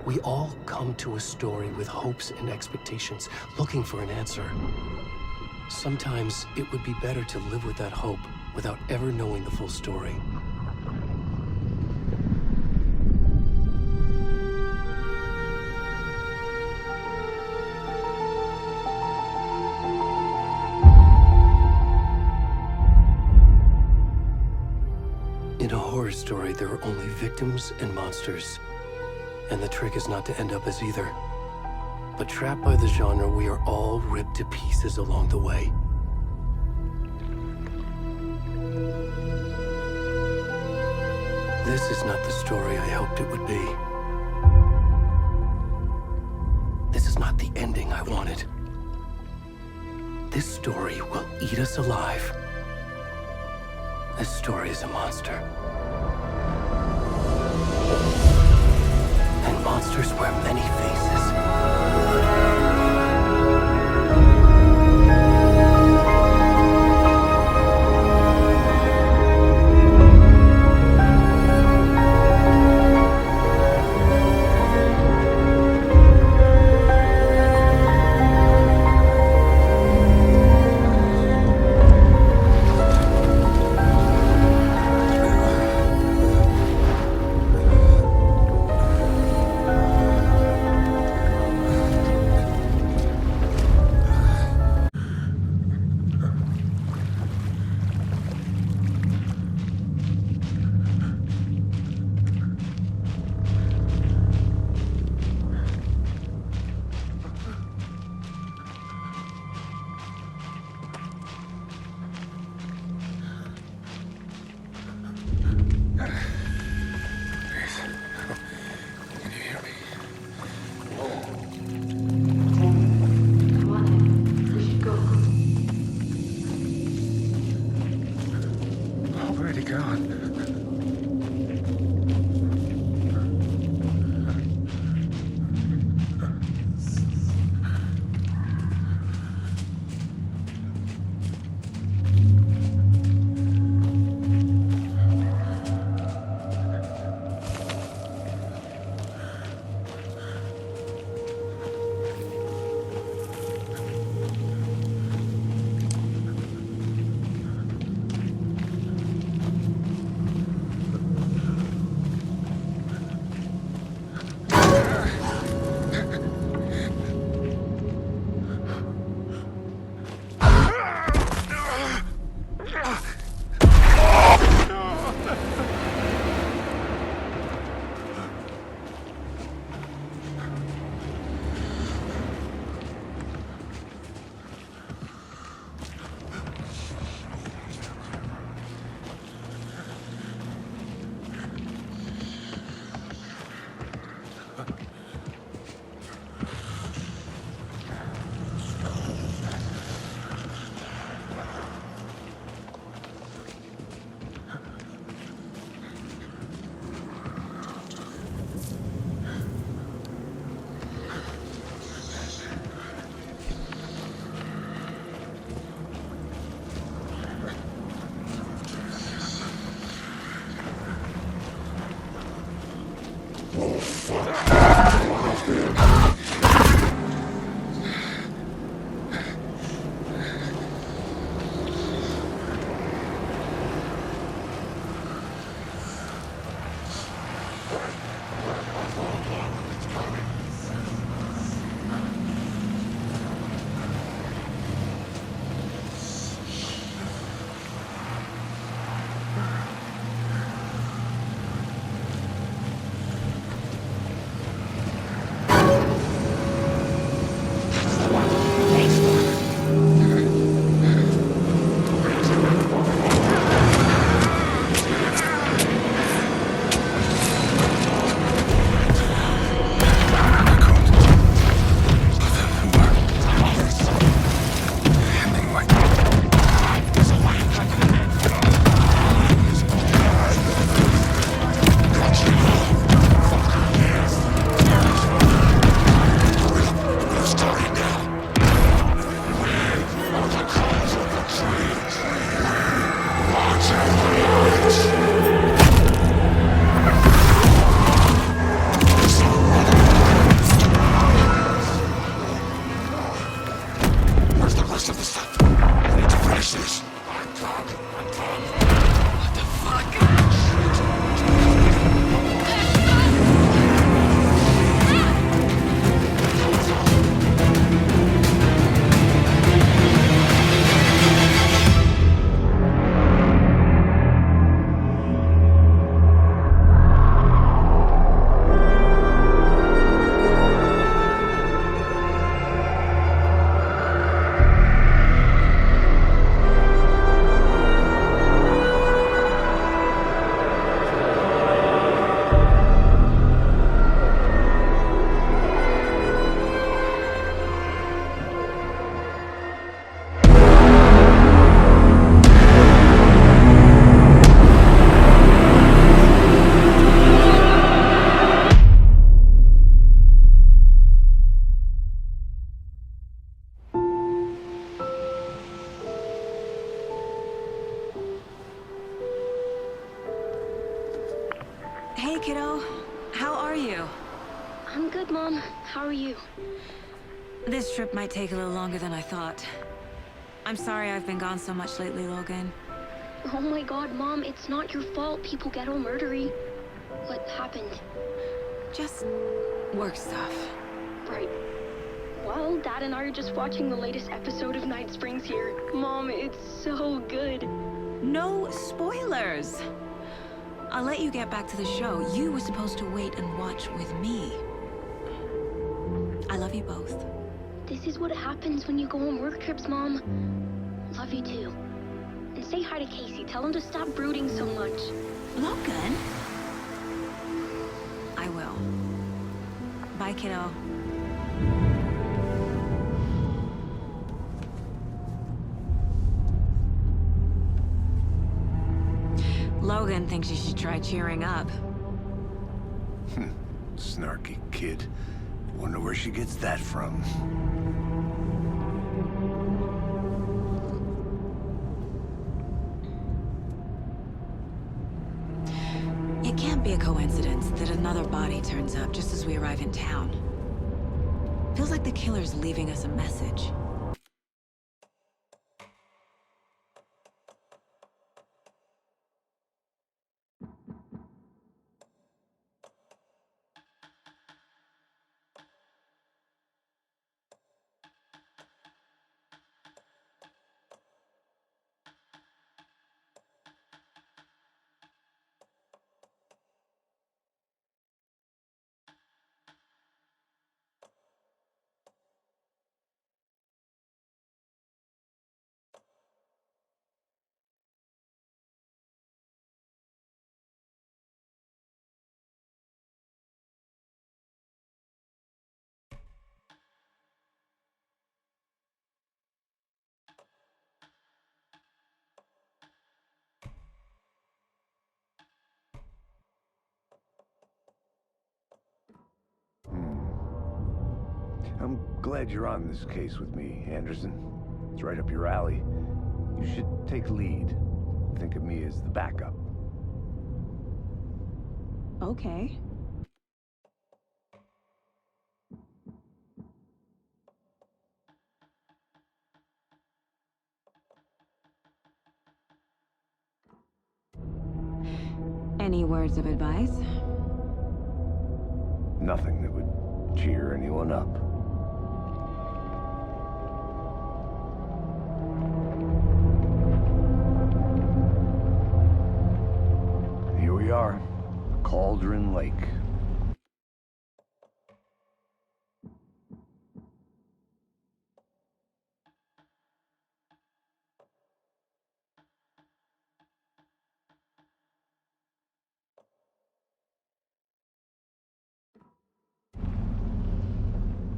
We all come to a story with hopes and expectations, looking for an answer. Sometimes it would be better to live with that hope without ever knowing the full story. In a horror story, there are only victims and monsters. And the trick is not to end up as either. But trapped by the genre, we are all ripped to pieces along the way. This is not the story I hoped it would be. This is not the ending I wanted. This story will eat us alive. This story is a monster. And monsters wear many faces. Hey, kiddo. How are you? I'm good, Mom. How are you? This trip might take a little longer than I thought. I'm sorry I've been gone so much lately, Logan. Oh my god, Mom, it's not your fault people get all murdery. What happened? Just work stuff. Right. Well, Dad and I are just watching the latest episode of Night Springs here. Mom, it's so good. No spoilers! I'll let you get back to the show. You were supposed to wait and watch with me. I love you both. This is what happens when you go on work trips, Mom. Love you too. And say hi to Casey. Tell him to stop brooding so much. Logan? I will. Bye, kiddo. Logan thinks you should try cheering up. Snarky kid. Wonder where she gets that from. It can't be a coincidence that another body turns up just as we arrive in town. Feels like the killer's leaving us a message. I'm glad you're on this case with me, Anderson. It's right up your alley. You should take lead. Think of me as the backup. Okay. of advice. Nothing that would cheer anyone up. Here we are, Cauldron Lake.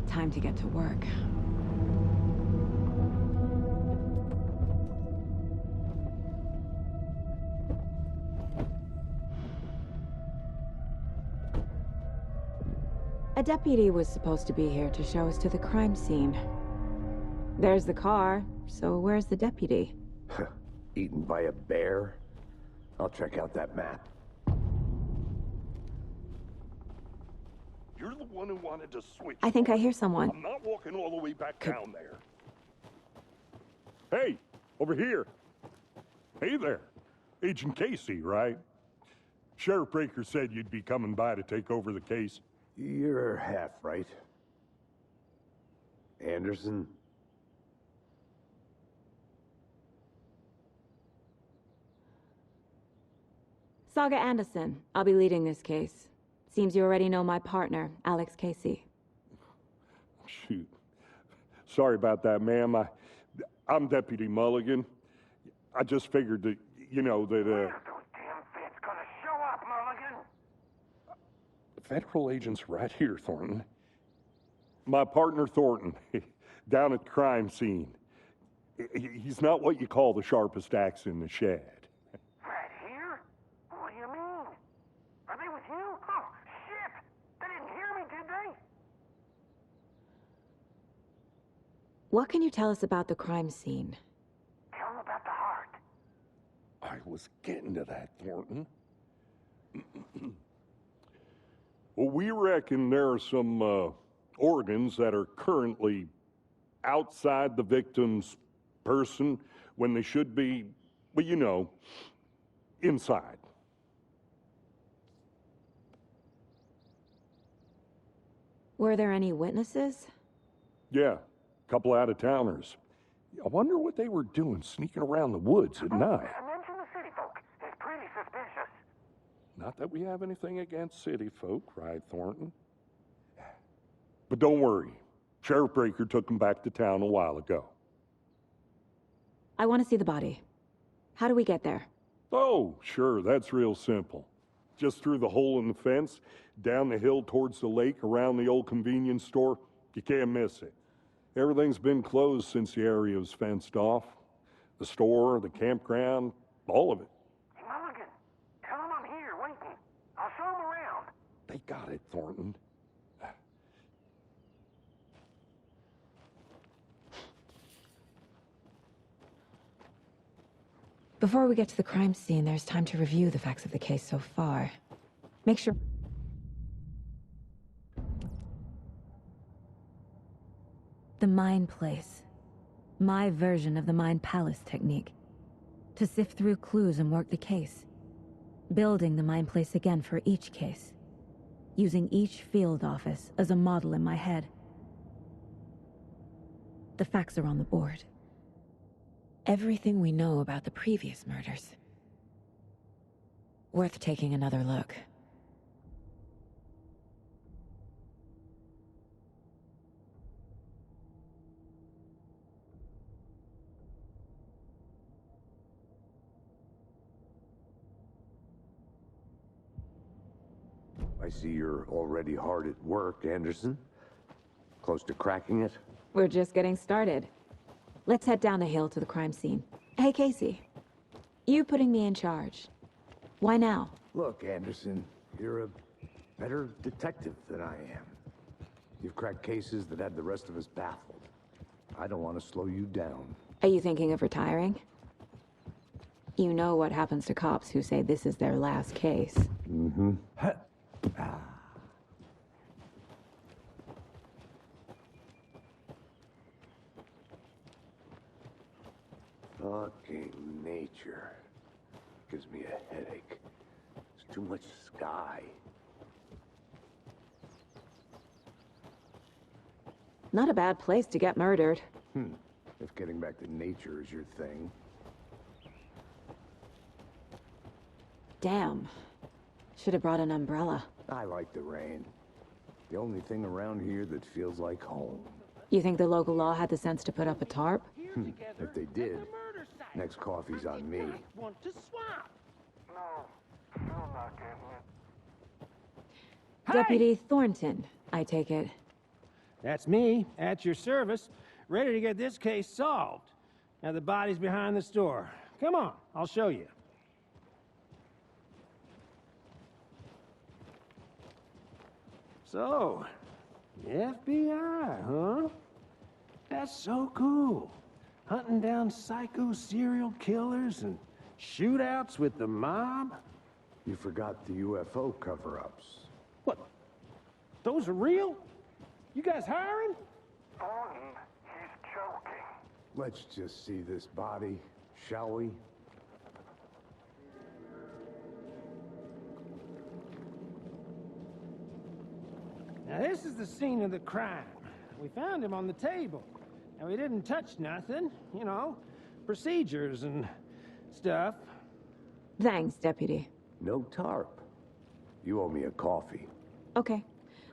Time to get to work. A deputy was supposed to be here to show us to the crime scene. There's the car, so where's the deputy? Eaten by a bear? I'll check out that map. You're the one who wanted to switch. I think I hear someone. I'm not walking all the way back down there. Hey, over here. Hey there. Agent Casey, right? Sheriff Breaker said you'd be coming by to take over the case. You're half right. Anderson? Saga Anderson. I'll be leading this case. Seems you already know my partner, Alex Casey. Shoot. Sorry about that, ma'am. I'm Deputy Mulligan. I just figured that, you know, that, Where's those damn feds gonna show up, Mulligan? Federal agent's right here, Thornton. My partner, Thornton, down at the crime scene. He's not what you call the sharpest axe in the shed. Right here? What do you mean? Are they with you? Oh, shit! They didn't hear me, did they? What can you tell us about the crime scene? Tell them about the heart. I was getting to that, Thornton. Well, we reckon there are some organs that are currently outside the victim's person when they should be, well, you know, inside. Were there any witnesses? Yeah, a couple out-of-towners. I wonder what they were doing sneaking around the woods at night. Mention the city folk. It's pretty suspicious. Not that we have anything against city folk, right, Thornton? But don't worry. Sheriff Breaker took them back to town a while ago. I want to see the body. How do we get there? Oh, sure, that's real simple. Just through the hole in the fence, down the hill towards the lake, around the old convenience store. You can't miss it. Everything's been closed since the area was fenced off. The store, the campground, all of it. Hey, Mulligan, tell them I'm here, waiting. I'll show them around. They got it, Thornton. Before we get to the crime scene, there's time to review the facts of the case so far. Make sure... The Mind Place. My version of the Mind Palace technique. To sift through clues and work the case. Building the Mind Place again for each case. Using each field office as a model in my head. The facts are on the board. Everything we know about the previous murders. Worth taking another look. I see you're already hard at work, Anderson. Close to cracking it? We're just getting started. Let's head down the hill to the crime scene. Hey, Casey. You putting me in charge. Why now? Look, Anderson, you're a better detective than I am. You've cracked cases that had the rest of us baffled. I don't want to slow you down. Are you thinking of retiring? You know what happens to cops who say this is their last case. Mm-hmm. Fucking nature. Gives me a headache. This Too much sky. Not a bad place to get murdered. If getting back to nature is your thing. Damn. Should have brought an umbrella. I like the rain. The only thing around here that feels like home. You think the local law had the sense to put up a tarp? If they did, next coffee's on me. Want to swap? No, still not getting it. Deputy Thornton, I take it. That's me, at your service, ready to get this case solved. Now the body's behind the store. Come on, I'll show you. So, the FBI, huh? That's so cool. Hunting down psycho serial killers and shootouts with the mob. You forgot the UFO cover-ups. What? Those are real? You guys hiring? Thornton, he's joking. Let's just see this body, shall we? Now this is the scene of the crime. We found him on the table. And we didn't touch nothing, you know, procedures and stuff. Thanks, Deputy. No tarp. You owe me a coffee. Okay.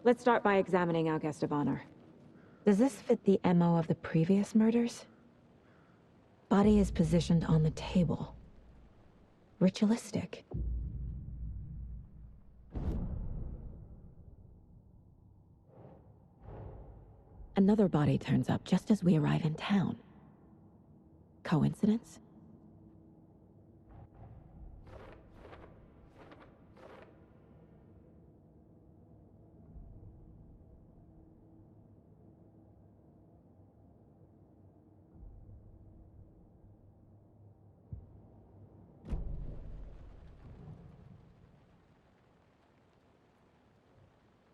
Let's start by examining our guest of honor. Does this fit the MO of the previous murders? Body is positioned on the table. Ritualistic. Another body turns up just as we arrive in town. Coincidence?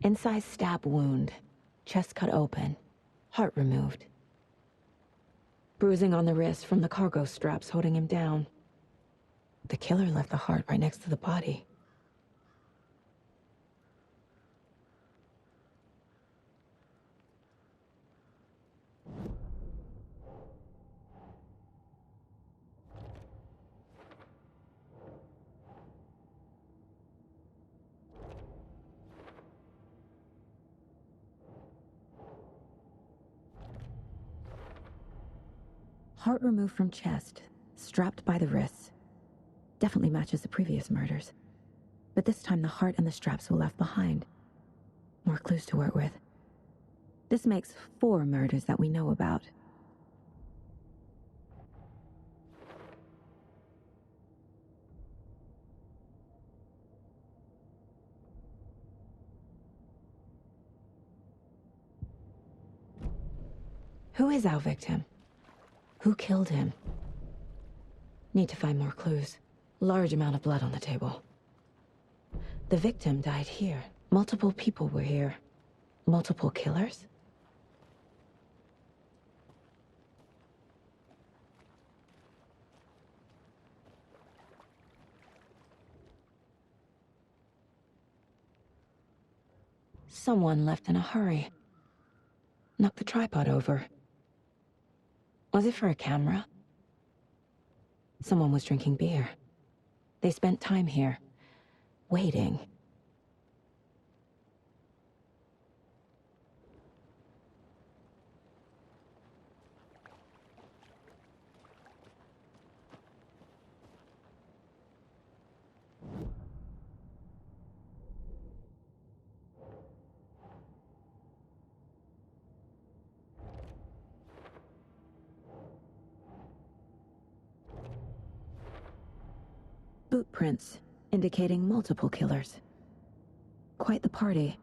Incised stab wound, chest cut open, heart removed. Bruising on the wrist from the cargo straps holding him down. The killer left the heart right next to the body. Heart removed from chest, strapped by the wrists. Definitely matches the previous murders. But this time the heart and the straps were left behind. More clues to work with. This makes 4 murders that we know about. Who is our victim? Who killed him? Need to find more clues. Large amount of blood on the table. The victim died here. Multiple people were here. Multiple killers? Someone left in a hurry. Knocked the tripod over. Was it for a camera? Someone was drinking beer. They spent time here, waiting. Boot prints, indicating multiple killers. Quite the party.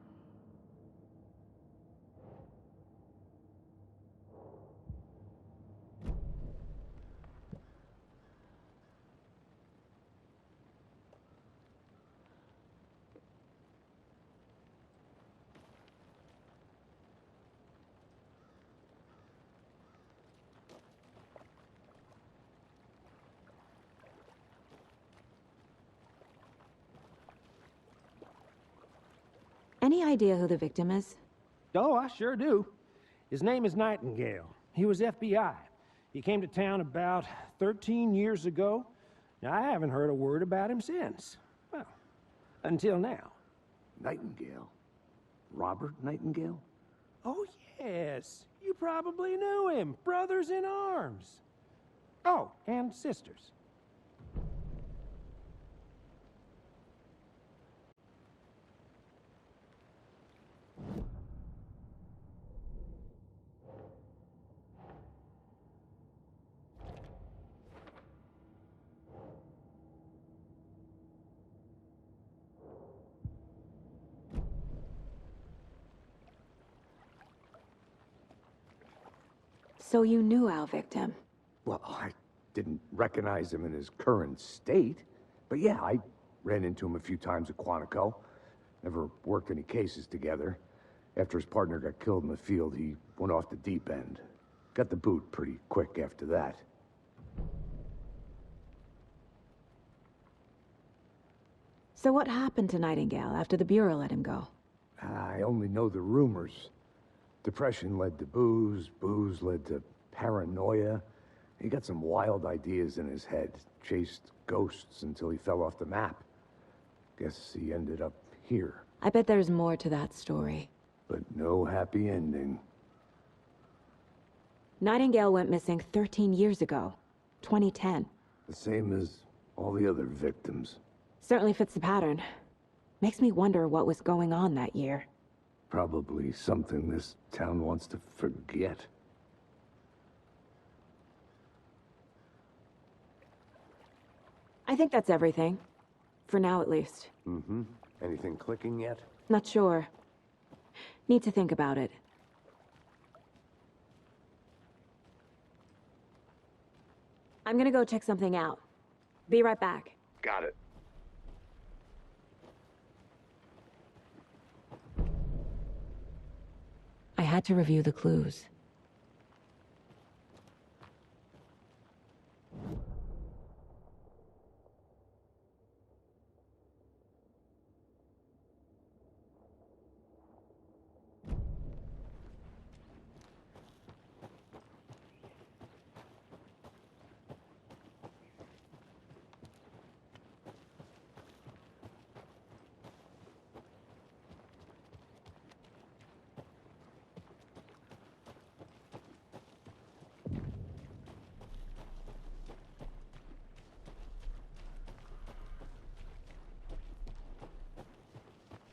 Any idea who the victim is? Oh, I sure do. His name is Nightingale. He was FBI. He came to town about 13 years ago. Now, I haven't heard a word about him since. Well, until now. Nightingale? Robert Nightingale? Oh, yes. You probably knew him. Brothers in arms. Oh, and sisters. So you knew our victim? Well, I didn't recognize him in his current state. But yeah, I ran into him a few times at Quantico. Never worked any cases together. After his partner got killed in the field, he went off the deep end. Got the boot pretty quick after that. So what happened to Nightingale after the Bureau let him go? I only know the rumors. Depression led to booze, booze led to paranoia. He got some wild ideas in his head, chased ghosts until he fell off the map. Guess he ended up here, I bet there's more to that story. but no happy ending. Nightingale went missing 13 years ago, 2010. The same as all the other victims. Certainly fits the pattern. Makes me wonder what was going on that year. Probably something this town wants to forget. I think that's everything. For now, at least. Mm-hmm. Anything clicking yet? Not sure. Need to think about it. I'm gonna go check something out. Be right back. Got it. I had to review the clues.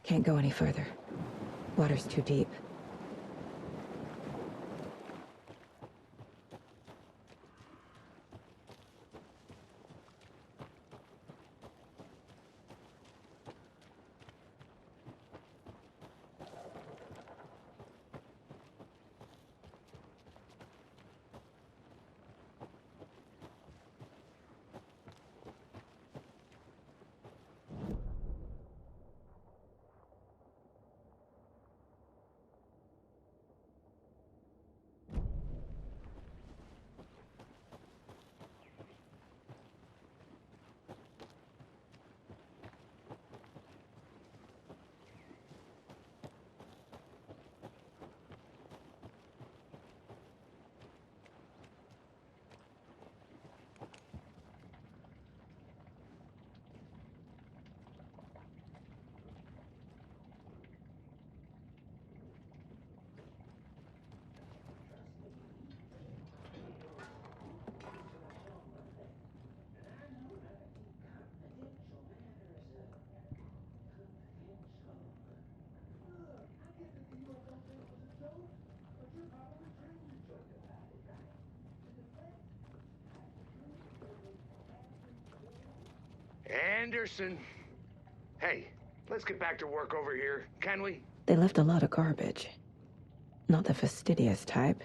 Can't go any further. Water's too deep. Anderson. Hey, let's get back to work over here, can we? They left a lot of garbage. Not the fastidious type.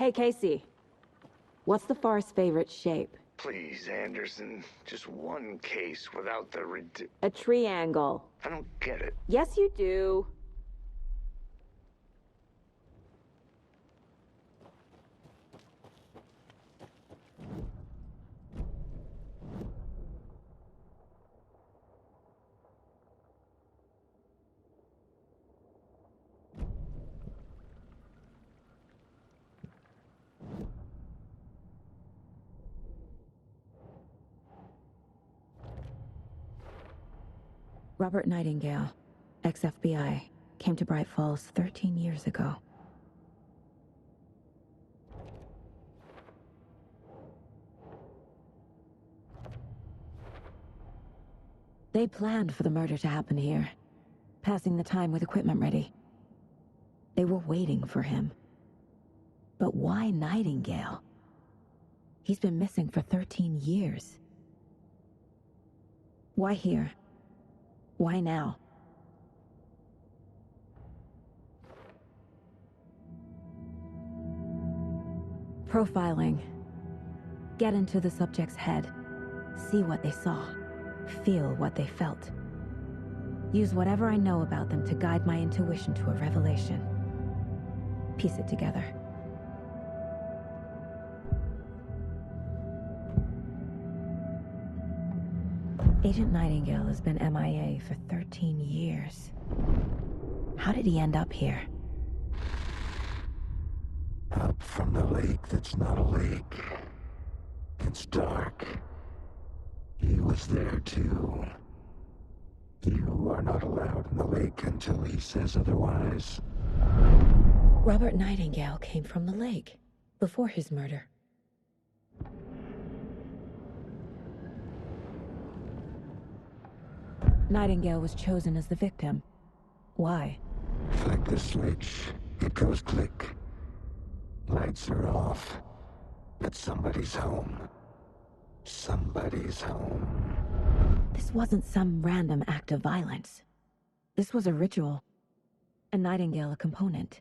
Hey, Casey. What's the far's favorite shape? Please, Anderson. Just one case without the A triangle. I don't get it. Yes, you do. Robert Nightingale, ex-FBI, came to Bright Falls 13 years ago. They planned for the murder to happen here, passing the time with equipment ready. They were waiting for him. But why Nightingale? He's been missing for 13 years. Why here? Why now? Profiling. Get into the subject's head. See what they saw. Feel what they felt. Use whatever I know about them to guide my intuition to a revelation. Piece it together. Agent Nightingale has been MIA for 13 years. How did he end up here? Up from the lake that's not a lake. It's dark. He was there too. You are not allowed in the lake until he says otherwise. Robert Nightingale came from the lake, before his murder. Nightingale was chosen as the victim. Why? Flick the switch, it goes click. Lights are off, but somebody's home. Somebody's home. This wasn't some random act of violence. This was a ritual. And Nightingale a component.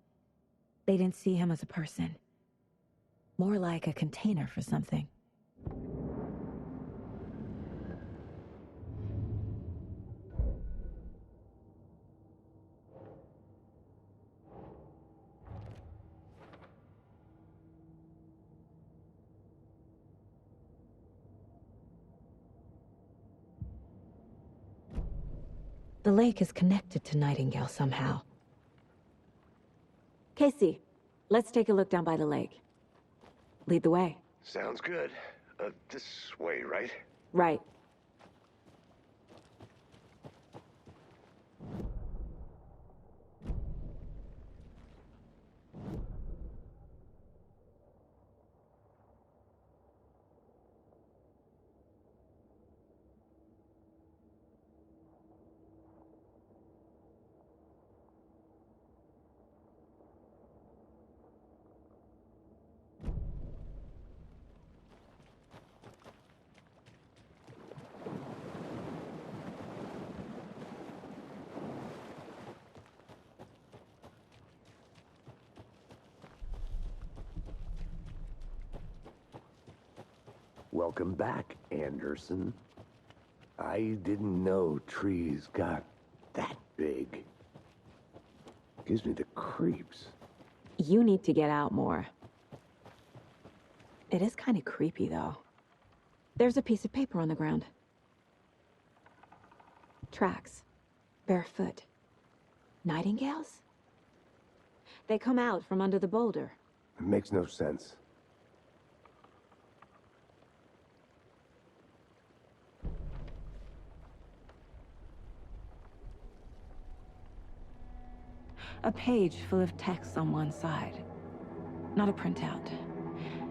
They didn't see him as a person. More like a container for something. The lake is connected to Nightingale somehow. Casey, let's take a look down by the lake. Lead the way. Sounds good. This way, right? Right. Welcome back, Anderson. I didn't know trees got that big. Gives me the creeps. You need to get out more. It is kind of creepy, though. There's a piece of paper on the ground. Tracks. Barefoot. Nightingales? They come out from under the boulder. It makes no sense. A page full of text on one side. Not a printout.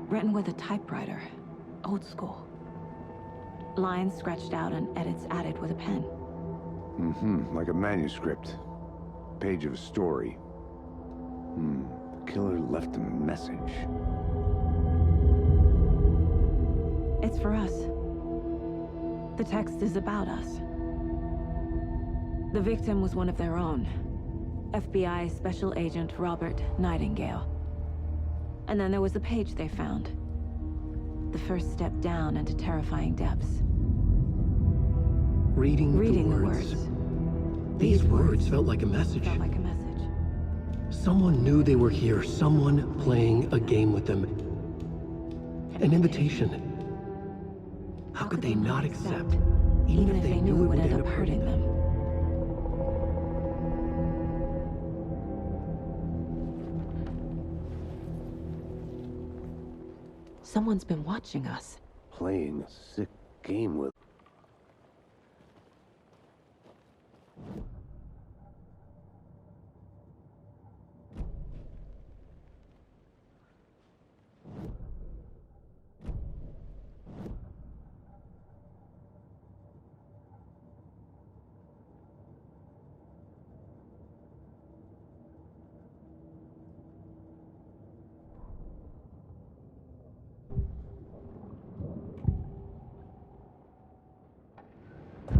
Written with a typewriter. Old school. Lines scratched out and edits added with a pen. Like a manuscript. Page of a story. The killer left a message. It's for us. The text is about us. The victim was one of their own. FBI Special Agent Robert Nightingale. And then there was the page they found. The first step down into terrifying depths. Reading Reading the the words. words. These words felt like a message. Felt like a message. Someone knew they were here, someone playing a game with them. An invitation. How could they not accept, even if they knew it would end up hurting them? Someone's been watching us. Playing a sick game with...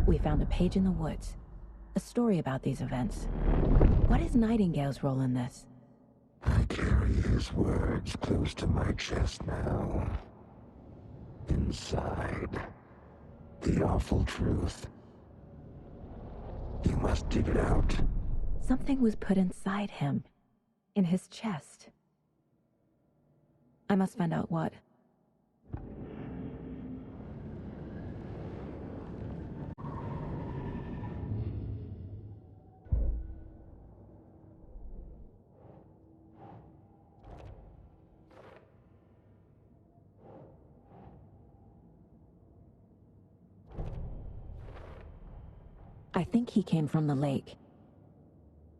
We found a page in the woods. A story about these events. What is Nightingale's role in this? I carry his words close to my chest now. Inside, the awful truth. You must dig it out. Something was put inside him. In his chest. I must find out what. I think he came from the lake.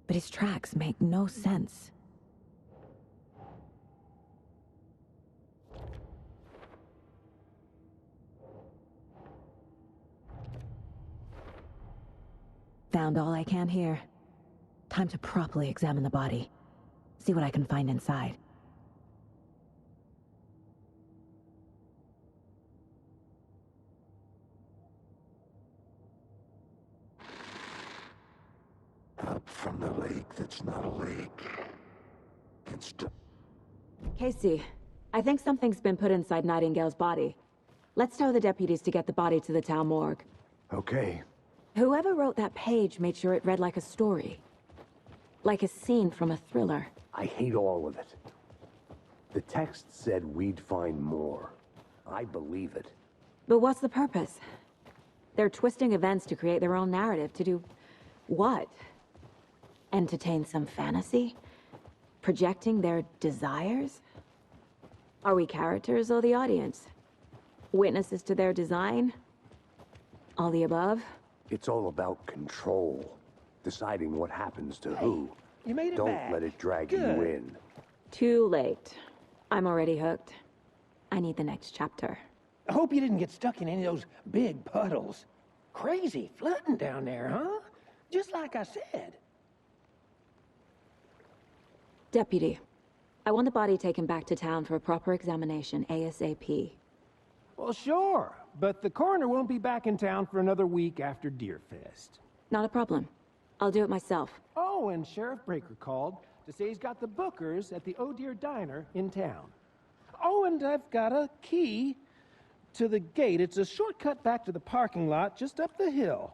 But his tracks make no sense. Found all I can here. Time to properly examine the body. See what I can find inside. Up from the lake that's not a lake. Casey, I think something's been put inside Nightingale's body. Let's tell the deputies to get the body to the town morgue. Okay. Whoever wrote that page made sure it read like a story. Like a scene from a thriller. I hate all of it. The text said we'd find more. I believe it. But what's the purpose? They're twisting events to create their own narrative. To do what? Entertain some fantasy? Projecting their desires? Are we characters or the audience? Witnesses to their design? All the above? It's all about control. Deciding what happens to who. You made it Don't back. let it drag you Good. in. Too late. I'm already hooked. I need the next chapter. I hope you didn't get stuck in any of those big puddles. Crazy flooding down there, huh? Just like I said. Deputy, I want the body taken back to town for a proper examination ASAP. Well, sure, but the coroner won't be back in town for another week after Deerfest. Not a problem. I'll do it myself. Oh, and Sheriff Breaker called to say he's got the bookers at the Oh Dear Diner in town. Oh, and I've got a key to the gate. It's a shortcut back to the parking lot just up the hill.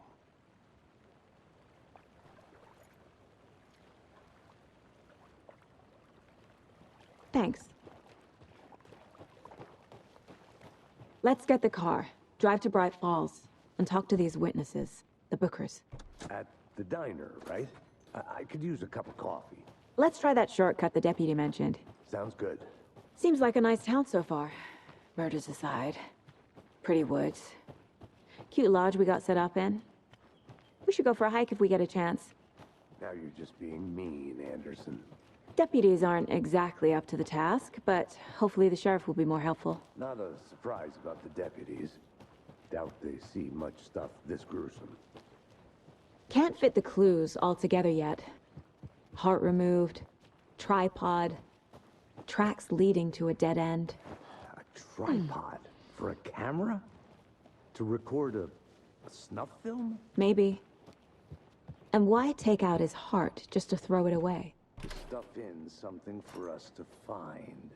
Thanks. Let's get the car, drive to Bright Falls, and talk to these witnesses, the bookers. At the diner, right? I could use a cup of coffee. Let's try that shortcut the deputy mentioned. Sounds good. Seems like a nice town so far. Murders aside. Pretty woods. Cute lodge we got set up in. We should go for a hike if we get a chance. Now you're just being mean, Anderson. Deputies aren't exactly up to the task, but hopefully the sheriff will be more helpful. Not a surprise about the deputies. Doubt they see much stuff this gruesome. Can't fit the clues all together yet. Heart removed, tripod, tracks leading to a dead end. A tripod? For a camera? To record a snuff film? Maybe. And why take out his heart just to throw it away? To stuff in something for us to find.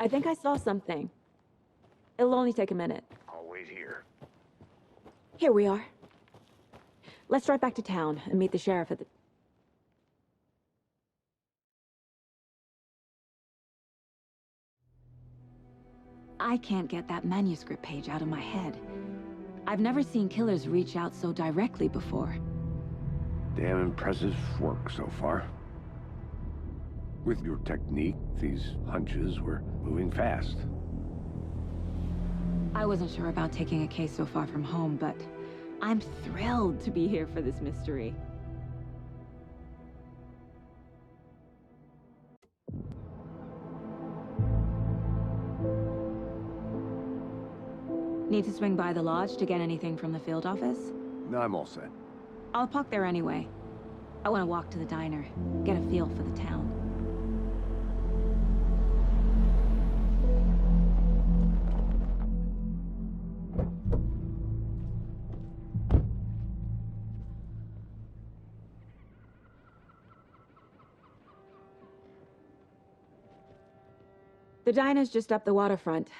I think I saw something. It'll only take a minute. I'll wait here. Here we are. Let's drive back to town and meet the sheriff at the... I can't get that manuscript page out of my head. I've never seen killers reach out so directly before. Damn impressive work so far. With your technique, these hunches were moving fast. I wasn't sure about taking a case so far from home, but I'm thrilled to be here for this mystery. Need to swing by the lodge to get anything from the field office? No, I'm all set. I'll park there anyway. I want to walk to the diner, get a feel for the town. The diner's just up the waterfront.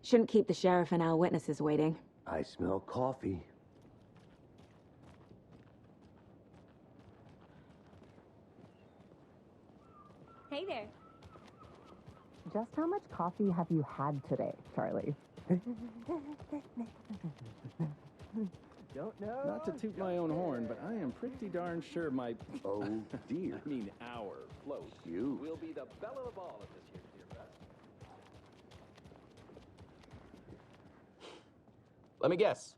Shouldn't keep the sheriff and our witnesses waiting. I smell coffee. Hey there. Just how much coffee have you had today, Charlie? Don't know. Not to toot my own horn, but I am pretty darn sure my... Oh, dear. I mean, our float. You. Will be the belle of the ball of this year's Deer Fest. Let me guess.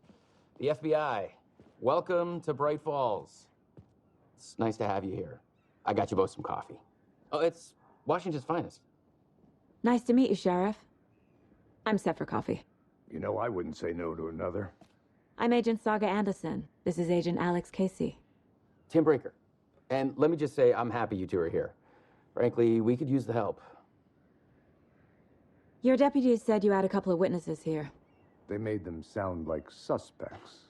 The FBI. Welcome to Bright Falls. It's nice to have you here. I got you both some coffee. Oh, it's Washington's finest. Nice to meet you, Sheriff. I'm set for coffee. You know, I wouldn't say no to another. I'm Agent Saga Anderson. This is Agent Alex Casey. Tim Brinker. And let me just say, I'm happy you two are here. Frankly, we could use the help. Your deputies said you had a couple of witnesses here. They made them sound like suspects.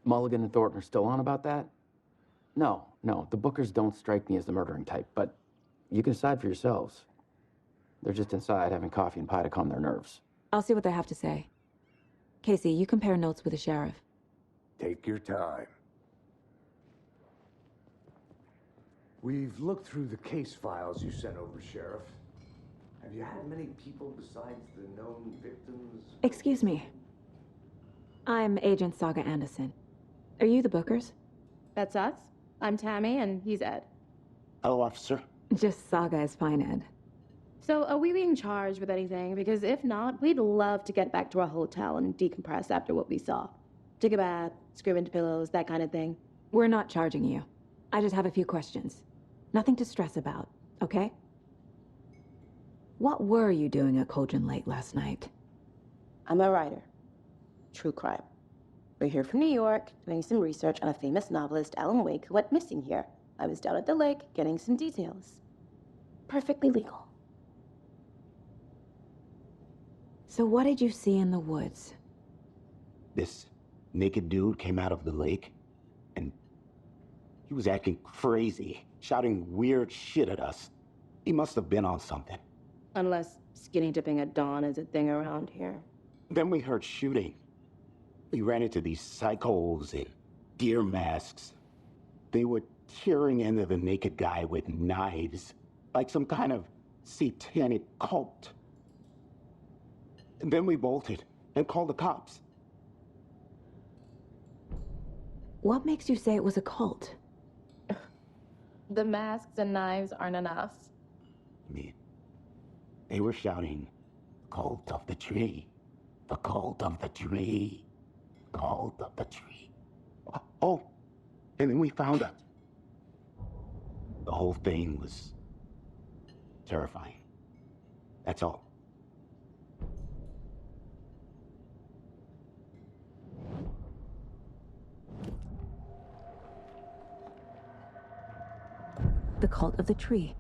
Mulligan and Thornton are still on about that? No, the Bookers don't strike me as the murdering type, but you can decide for yourselves. They're just inside having coffee and pie to calm their nerves. I'll see what they have to say. Casey, you compare notes with the sheriff. Take your time. We've looked through the case files you sent over, Sheriff. Have you had many people besides the known victims? Excuse me. I'm Agent Saga Anderson. Are you the Bookers? That's us. I'm Tammy, and he's Ed. Hello, officer. Just Saga is fine, Ed. So, are we being charged with anything? Because if not, we'd love to get back to our hotel and decompress after what we saw. Take a bath, scream into pillows, that kind of thing. We're not charging you. I just have a few questions. Nothing to stress about, okay? What were you doing at Cauldron Lake last night? I'm a writer. True crime. We're here from New York, doing some research on a famous novelist, Alan Wake, who went missing here. I was down at the lake, getting some details. Perfectly legal. So what did you see in the woods? This naked dude came out of the lake, and he was acting crazy, shouting weird shit at us. He must have been on something. Unless skinny dipping at dawn is a thing around here. Then we heard shooting. We ran into these psychos in deer masks. They were tearing into the naked guy with knives, like some kind of satanic cult. And then we bolted and called the cops. What makes you say it was a cult? The masks and knives aren't enough. I mean, they were shouting, "Cult of the tree, the cult of the tree, cult of the tree." Oh, and then we found it. The whole thing was terrifying. That's all. The cult of the tree.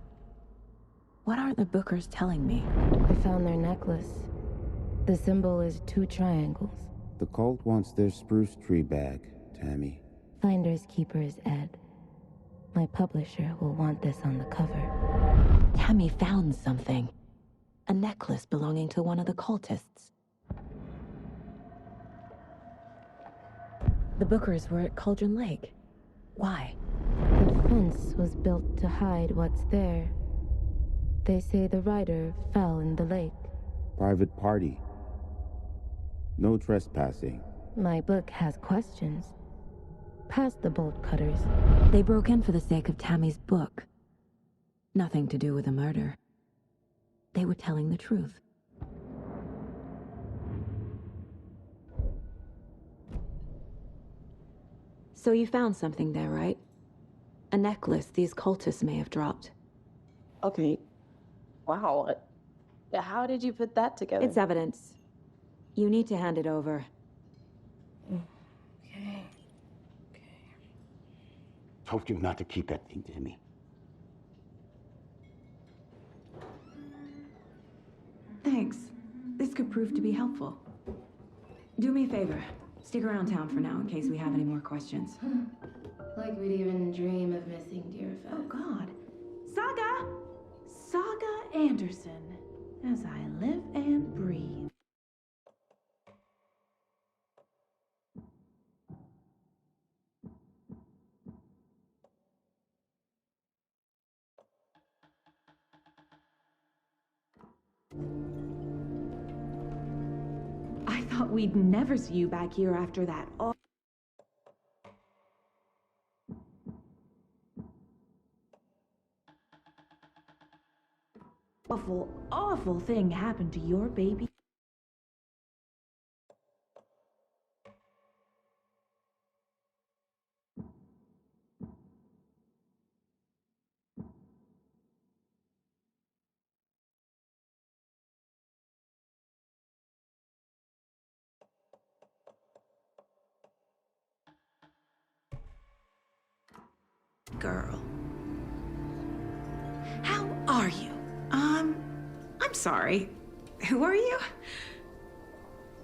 What aren't the Bookers telling me? I found their necklace. The symbol is 2 triangles. The cult wants their spruce tree back, Tammy. Finders keepers, Ed. My publisher will want this on the cover. Tammy found something. A necklace belonging to one of the cultists. The Bookers were at Cauldron Lake. Why? The fence was built to hide what's there. They say the rider fell in the lake. Private party. No trespassing. My book has questions. Past the bolt cutters. They broke in for the sake of Tammy's book. Nothing to do with a murder. They were telling the truth. So you found something there, right? A necklace these cultists may have dropped. Okay. Wow. How did you put that together? It's evidence. You need to hand it over. Okay. Told you not to keep that thing to me. Thanks. This could prove to be helpful. Do me a favor. Stick around town for now in case we have any more questions. Like we'd even dream of missing Deerfest. Oh, God. Saga! Saga Anderson. As I live and breathe. I thought we'd never see you back here after that. Awful, awful thing happened to your baby. Girl. How are you? I'm sorry. Who are you?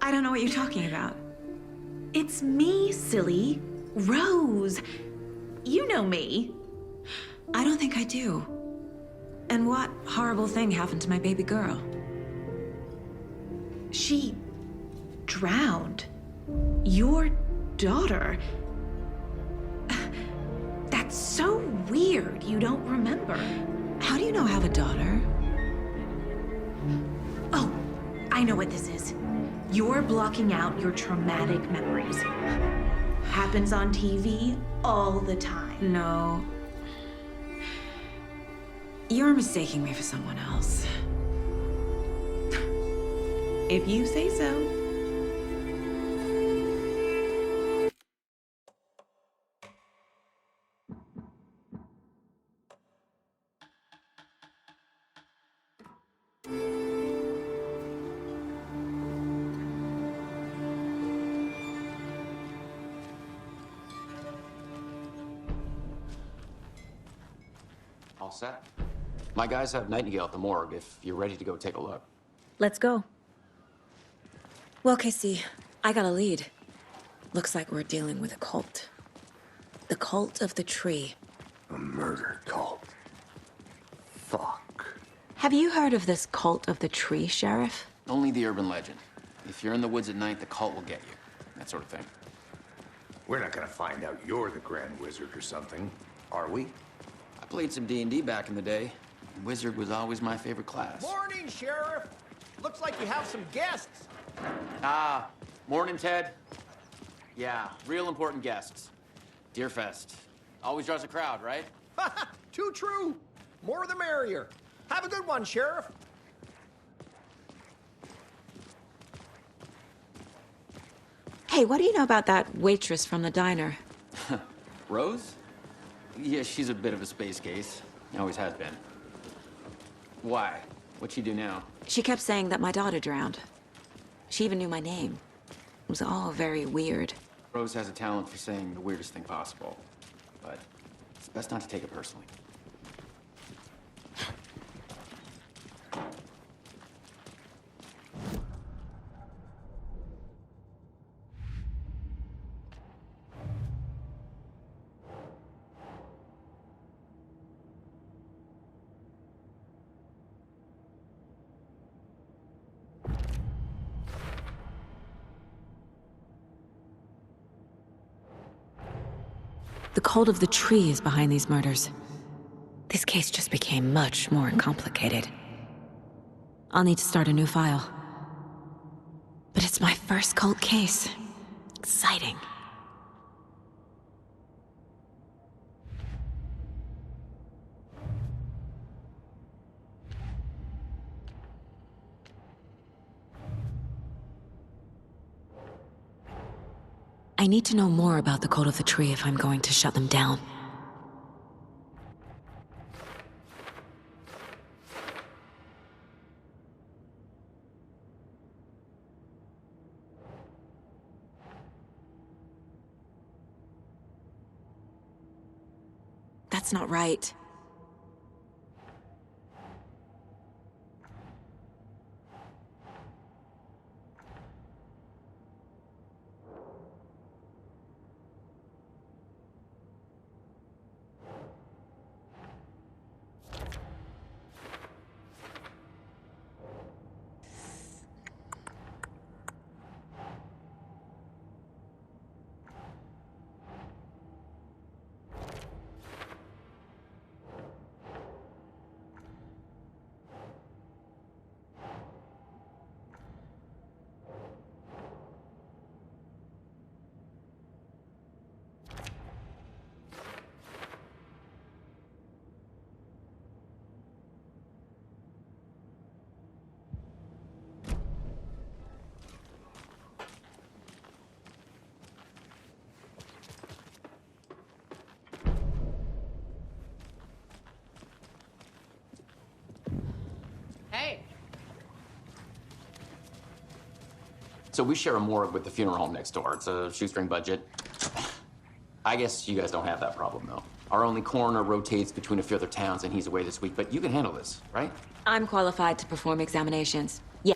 I don't know what you're talking about. It's me, silly. Rose. You know me. I don't think I do. And what horrible thing happened to my baby girl? She drowned. Your daughter. That's so weird you don't remember. How do you know I have a daughter? Oh, I know what this is. You're blocking out your traumatic memories. Happens on TV all the time. No. You're mistaking me for someone else. If you say so. All set? My guys have Nightingale at the morgue if you're ready to go take a look. Let's go. Well, Casey, I got a lead. Looks like we're dealing with a cult. The cult of the tree. A murder cult. Fuck. Have you heard of this cult of the tree, Sheriff? Only the urban legend. If you're in the woods at night, the cult will get you. That sort of thing. We're not gonna find out you're the Grand Wizard or something, are we? I played some D&D back in the day. Wizard was always my favorite class. Morning, Sheriff. Looks like you have some guests. Ah, morning, Ted. Yeah, real important guests. Deerfest. Always draws a crowd, right? Too true. More the merrier. Have a good one, Sheriff. Hey, what do you know about that waitress from the diner? Rose? Yeah, she's a bit of a space case. Always has been. Why? What'd she do now? She kept saying that my daughter drowned. She even knew my name. It was all very weird. Rose has a talent for saying the weirdest thing possible. But it's best not to take it personally. The cult of the tree is behind these murders. This case just became much more complicated. I'll need to start a new file. But it's my first cult case. Exciting. I need to know more about the cult of the tree if I'm going to shut them down. That's not right. So we share a morgue with the funeral home next door. It's a shoestring budget. I guess you guys don't have that problem, though. Our only coroner rotates between a few other towns, and he's away this week, but you can handle this, right? I'm qualified to perform examinations. Yeah.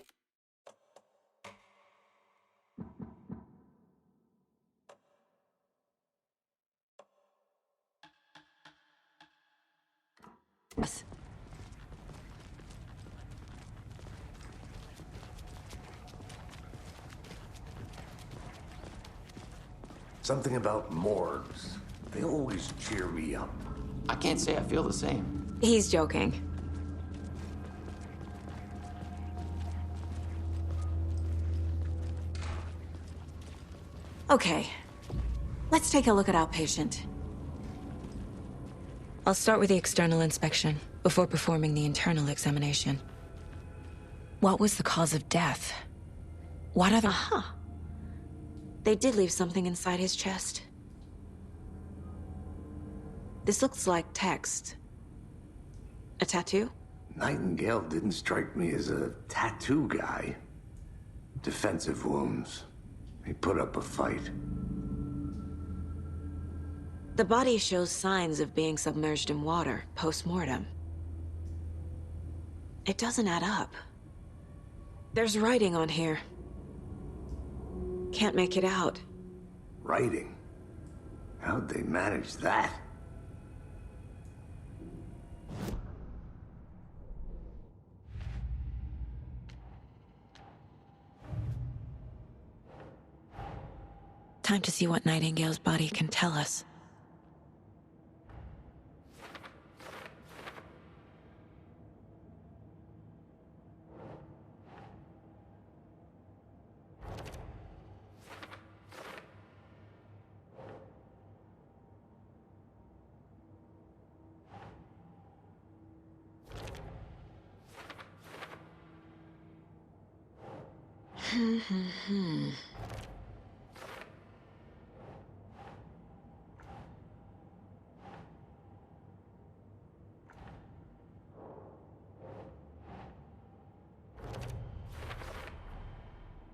Yes. Something about morgues. They always cheer me up. I can't say I feel the same. He's joking. Okay. Let's take a look at our patient. I'll start with the external inspection before performing the internal examination. What was the cause of death? What other... Aha! They did leave something inside his chest. This looks like text. A tattoo? Nightingale didn't strike me as a tattoo guy. Defensive wounds. He put up a fight. The body shows signs of being submerged in water post-mortem. It doesn't add up. There's writing on here. Can't make it out. Writing? How'd they manage that? Time to see what Nightingale's body can tell us.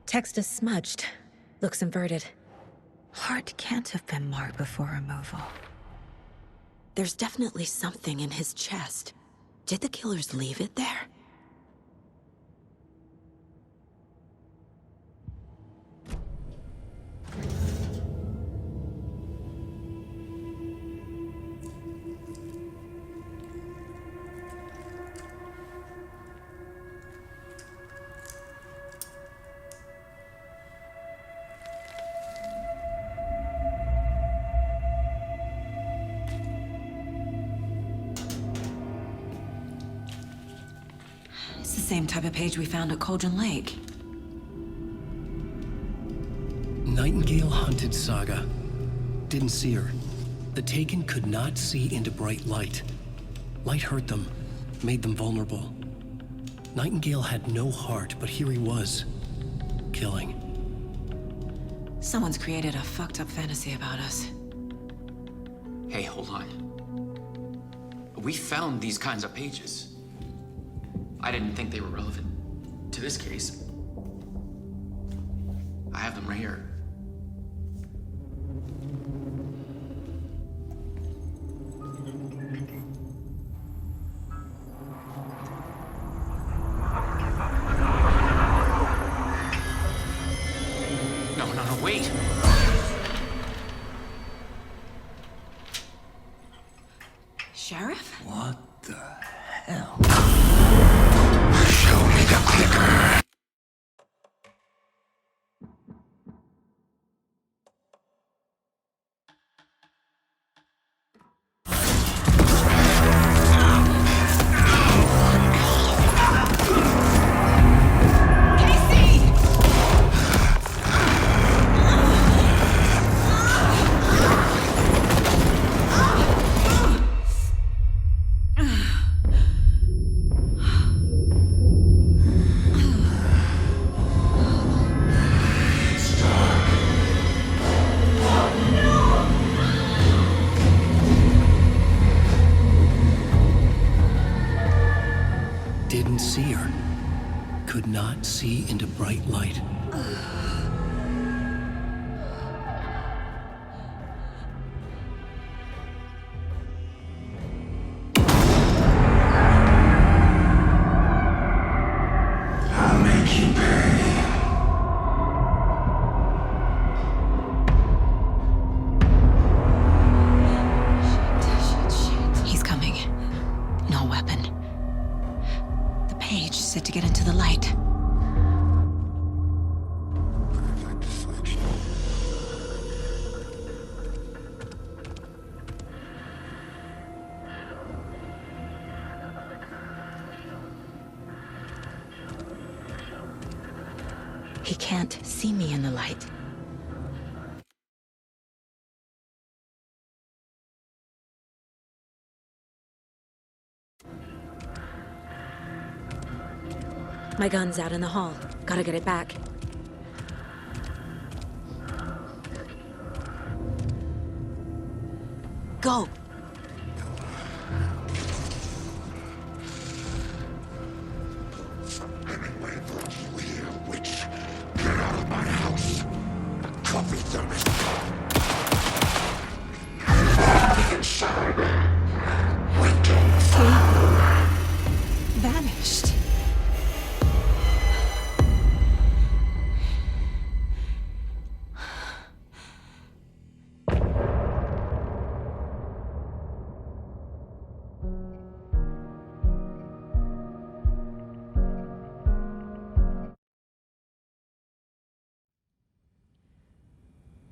Text is smudged. Looks inverted. Heart can't have been marked before removal. There's definitely something in his chest. Did the killers leave it there? same type of page we found at Cauldron Lake. Nightingale hunted Saga. Didn't see her. The Taken could not see into bright light. Light hurt them, made them vulnerable. Nightingale had no heart, but here he was, killing. Someone's created a fucked up fantasy about us. Hey, hold on. We found these kinds of pages. I didn't think they were relevant to this case. I have them right here. No, wait! Sheriff? What the hell? Show me the clicker. Didn't see her. Could not see into bright light. I'll make you pay. He's coming. No weapon. The page said to get into the light. He can't see me in the light. My gun's out in the hall. Gotta get it back. Go! Witch, get out of my house. Coffee thermos. Inside. Waiting for. Vanished.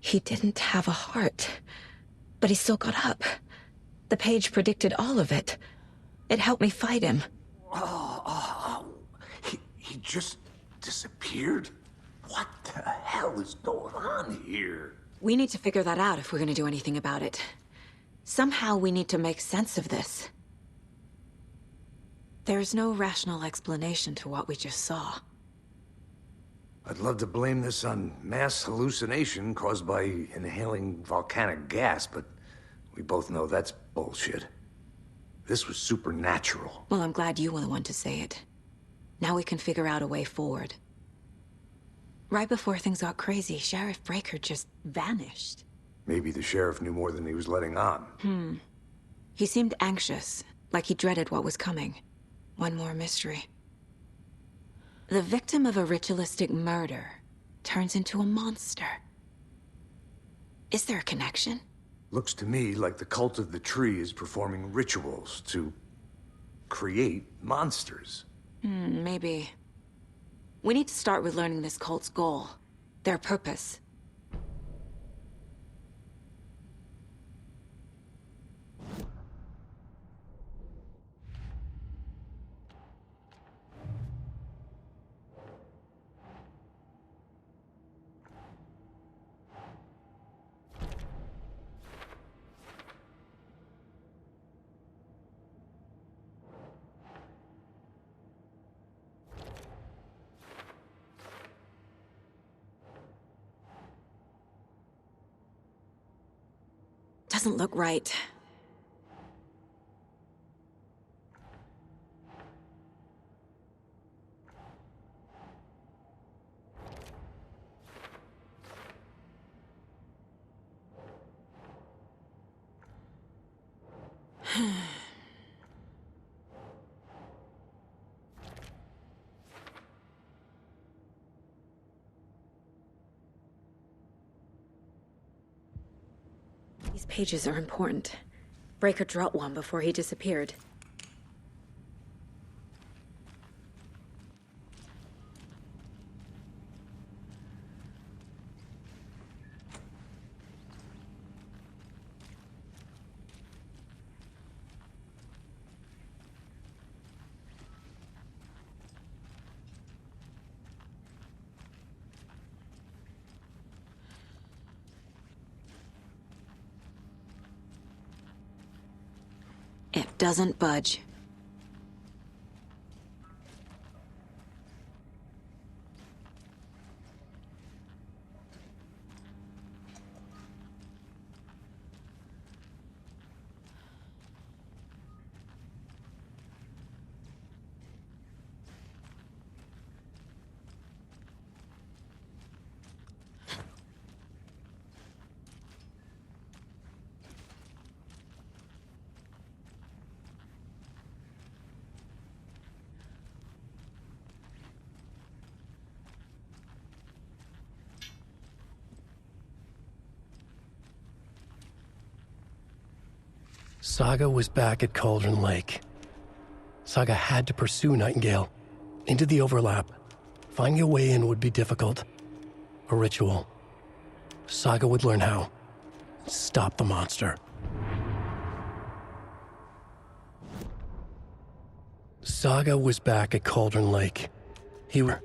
He didn't have a heart, but he still got up. The page predicted all of it. It helped me fight him. He just disappeared? What the hell is going on here? We need to figure that out if we're gonna do anything about it. Somehow we need to make sense of this. There's no rational explanation to what we just saw. I'd love to blame this on mass hallucination caused by inhaling volcanic gas, but we both know that's bullshit. This was supernatural. Well, I'm glad you were the one to say it. Now we can figure out a way forward. Right before things got crazy, Sheriff Breaker just vanished. Maybe the sheriff knew more than he was letting on. He seemed anxious, like he dreaded what was coming. One more mystery. The victim of a ritualistic murder turns into a monster. Is there a connection? Looks to me like the cult of the tree is performing rituals to create monsters. Maybe. We need to start with learning this cult's goal. Their purpose. doesn't look right. These pages are important. Breaker dropped one before he disappeared. It doesn't budge. Saga was back at Cauldron Lake. Saga had to pursue Nightingale into the overlap. Finding a way in would be difficult. A ritual. Saga would learn how. Stop the monster. Saga was back at Cauldron Lake. He were...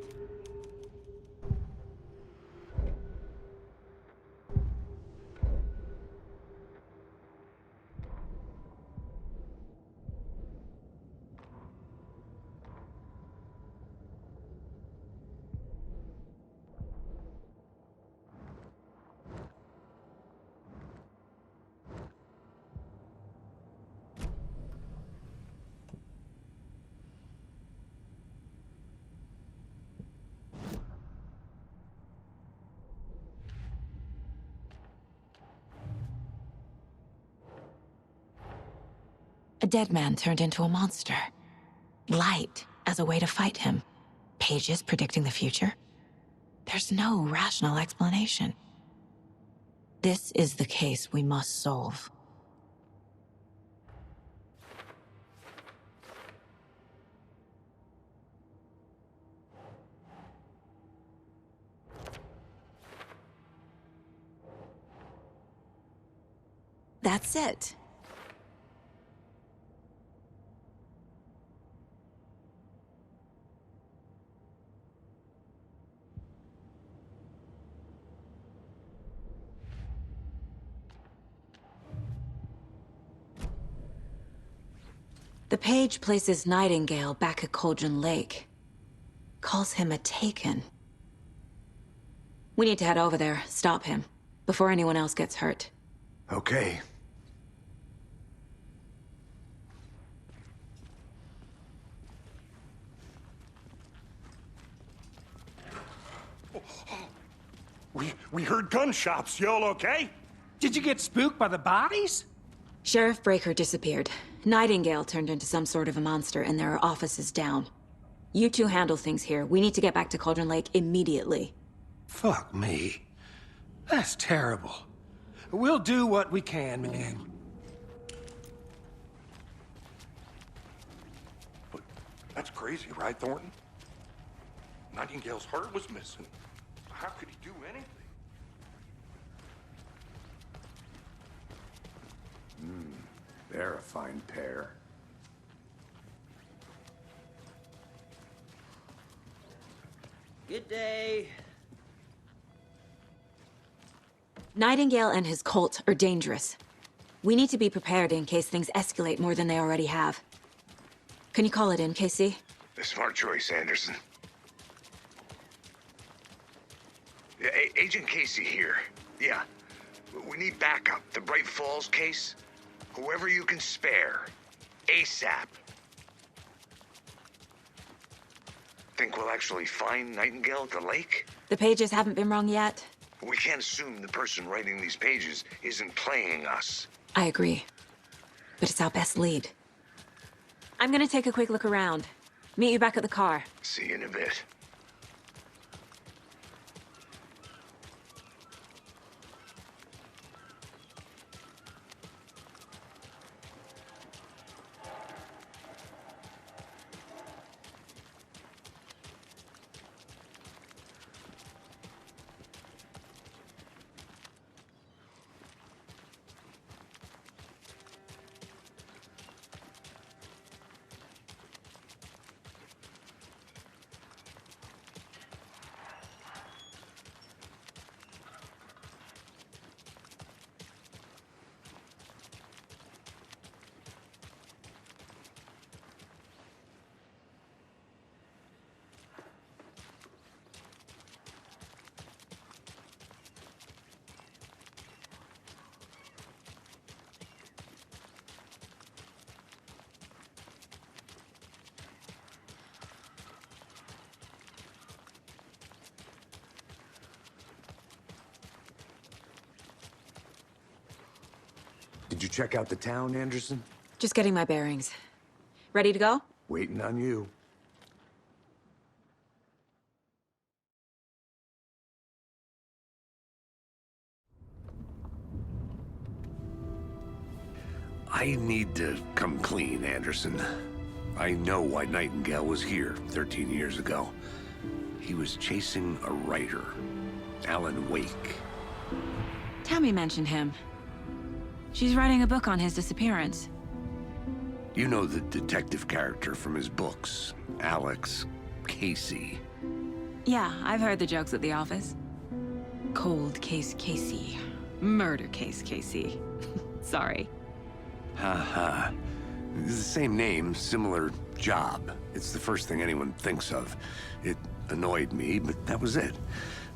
A dead man turned into a monster. Light as a way to fight him. Pages predicting the future. There's no rational explanation. This is the case we must solve. That's it. The page places Nightingale back at Cauldron Lake. Calls him a Taken. We need to head over there, stop him, before anyone else gets hurt. Okay. We heard gunshots. Y'all okay? Did you get spooked by the bodies? Sheriff Breaker disappeared. Nightingale turned into some sort of a monster, and there are offices down. You two handle things here. We need to get back to Cauldron Lake immediately. Fuck me. That's terrible. We'll do what we can, man. But that's crazy, right, Thornton? Nightingale's heart was missing. How could he do anything? They're a fine pair. Good day. Nightingale and his cult are dangerous. We need to be prepared in case things escalate more than they already have. Can you call it in, KC? A smart choice, Anderson. Agent Casey here. Yeah. We need backup. The Bright Falls case? Whoever you can spare. ASAP. Think we'll actually find Nightingale at the lake? The pages haven't been wrong yet. We can't assume the person writing these pages isn't playing us. I agree. But it's our best lead. I'm gonna take a quick look around. Meet you back at the car. See you in a bit. Did you check out the town, Anderson? Just getting my bearings. Ready to go? Waiting on you. I need to come clean, Anderson. I know why Nightingale was here 13 years ago. He was chasing a writer, Alan Wake. Tammy mentioned him. She's writing a book on his disappearance. You know the detective character from his books, Alex Casey. Yeah, I've heard the jokes at the office. Cold case Casey. Murder case Casey. Sorry. Ha. The same name, similar job. It's the first thing anyone thinks of. It annoyed me, but that was it.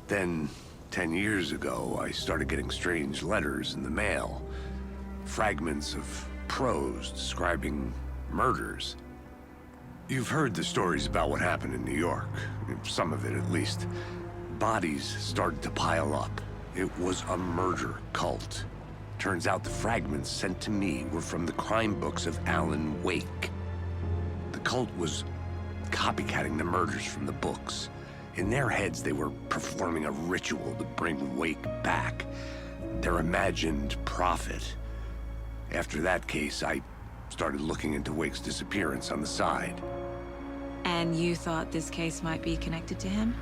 Then, 10 years ago, I started getting strange letters in the mail. Fragments of prose describing murders. You've heard the stories about what happened in New York. Some of it, at least. Bodies started to pile up. It was a murder cult. Turns out the fragments sent to me were from the crime books of Alan Wake. The cult was copycatting the murders from the books. In their heads, they were performing a ritual to bring Wake back. Their imagined prophet. After that case, I started looking into Wake's disappearance on the side. And you thought this case might be connected to him?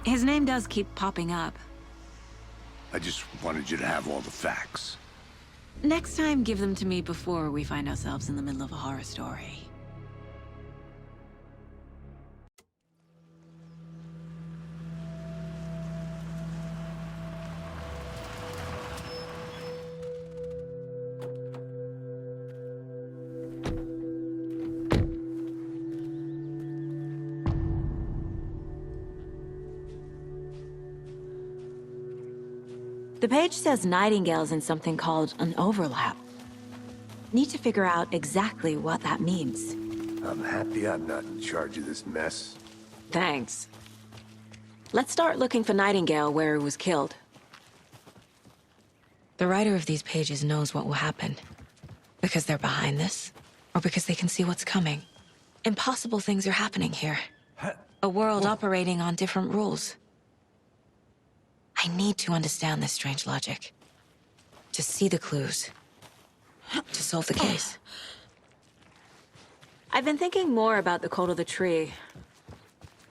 His name does keep popping up. I just wanted you to have all the facts. Next time, give them to me before we find ourselves in the middle of a horror story. The page says Nightingale's in something called an overlap. Need to figure out exactly what that means. I'm happy I'm not in charge of this mess. Thanks. Let's start looking for Nightingale where he was killed. The writer of these pages knows what will happen. Because they're behind this, or because they can see what's coming. Impossible things are happening here. A world operating on different rules. I need to understand this strange logic. To see the clues. To solve the case. I've been thinking more about the cult of the tree.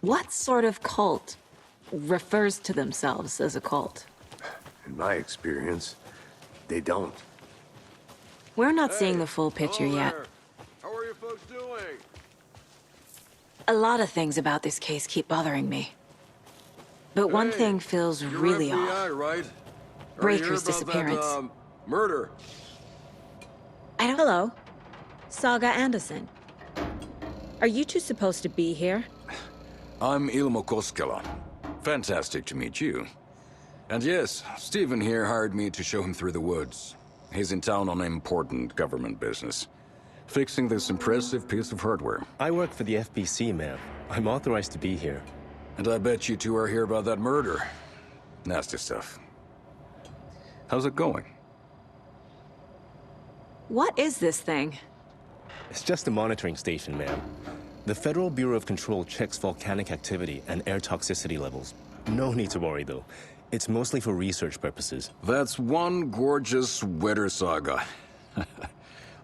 What sort of cult refers to themselves as a cult? In my experience, they don't. We're not seeing the full picture yet. How are you folks doing? A lot of things about this case keep bothering me. But one thing feels really FBI, off. right? Breaker's disappearance. Murder. Hello? Saga Anderson. Are you two supposed to be here? I'm Ilmo Koskela. Fantastic to meet you. And yes, Stephen here hired me to show him through the woods. He's in town on important government business, fixing this impressive piece of hardware. I work for the FBC, ma'am. I'm authorized to be here. And I bet you two are here about that murder. Nasty stuff. How's it going? What is this thing? It's just a monitoring station, ma'am. The Federal Bureau of Control checks volcanic activity and air toxicity levels. No need to worry, though. It's mostly for research purposes. That's one gorgeous weather saga.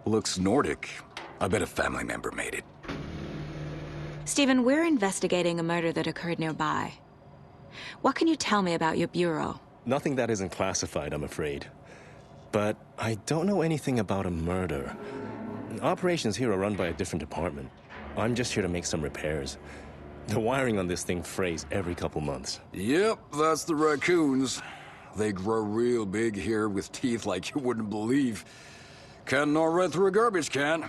Looks Nordic. I bet a family member made it. Stephen, we're investigating a murder that occurred nearby. What can you tell me about your bureau? Nothing that isn't classified, I'm afraid. But I don't know anything about a murder. Operations here are run by a different department. I'm just here to make some repairs. The wiring on this thing frays every couple months. Yep, that's the raccoons. They grow real big here with teeth like you wouldn't believe. Can't gnaw right through a garbage can.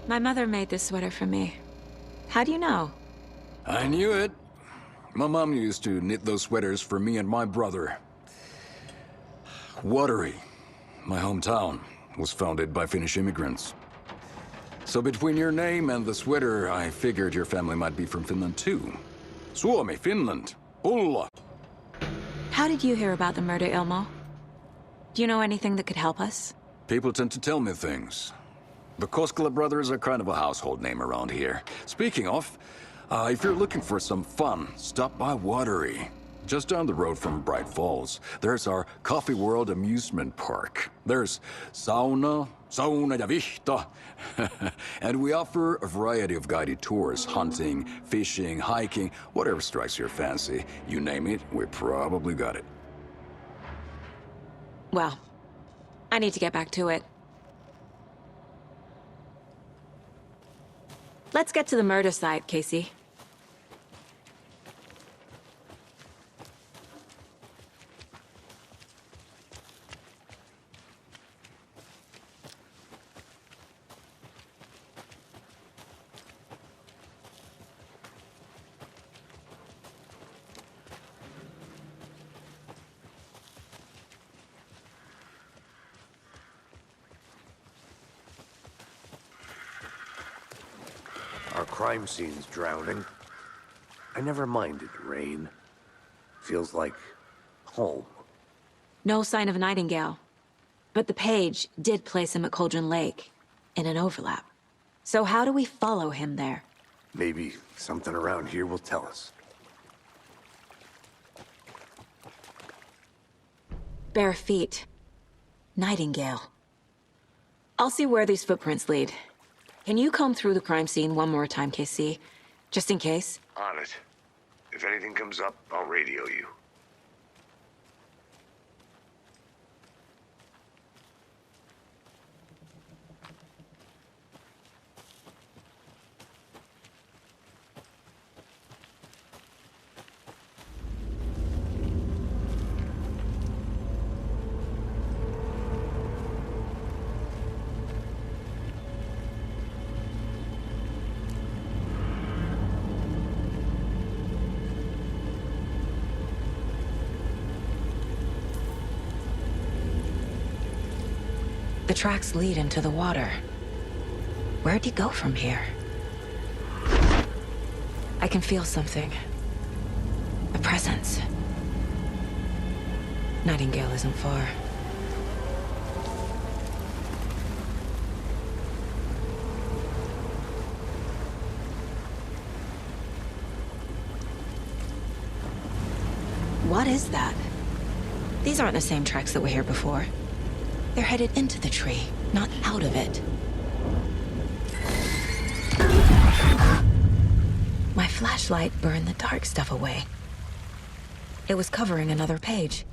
My mother made this sweater for me. How do you know? I knew it. My mom used to knit those sweaters for me and my brother. Watery, my hometown, was founded by Finnish immigrants. So between your name and the sweater, I figured your family might be from Finland too. Suomi, Finland, Ulla. How did you hear about the murder, Ilmo? Do you know anything that could help us? People tend to tell me things. The Koskela brothers are kind of a household name around here. Speaking of, if you're looking for some fun, stop by Watery. Just down the road from Bright Falls, there's our Coffee World amusement park. There's sauna ja vihta. And we offer a variety of guided tours, hunting, fishing, hiking, whatever strikes your fancy. You name it, we probably got it. Well, I need to get back to it. Let's get to the murder site, Casey. Our crime scene's drowning. I never minded rain. Feels like home. No sign of Nightingale. But the page did place him at Cauldron Lake, in an overlap. So how do we follow him there? Maybe something around here will tell us. Bare feet. Nightingale. I'll see where these footprints lead. Can you comb through the crime scene one more time, KC? Just in case? On it. If anything comes up, I'll radio you. The tracks lead into the water. Where'd he go from here? I can feel something. A presence. Nightingale isn't far. What is that? These aren't the same tracks that were here before. They're headed into the tree, not out of it. My flashlight burned the dark stuff away. It was covering another page.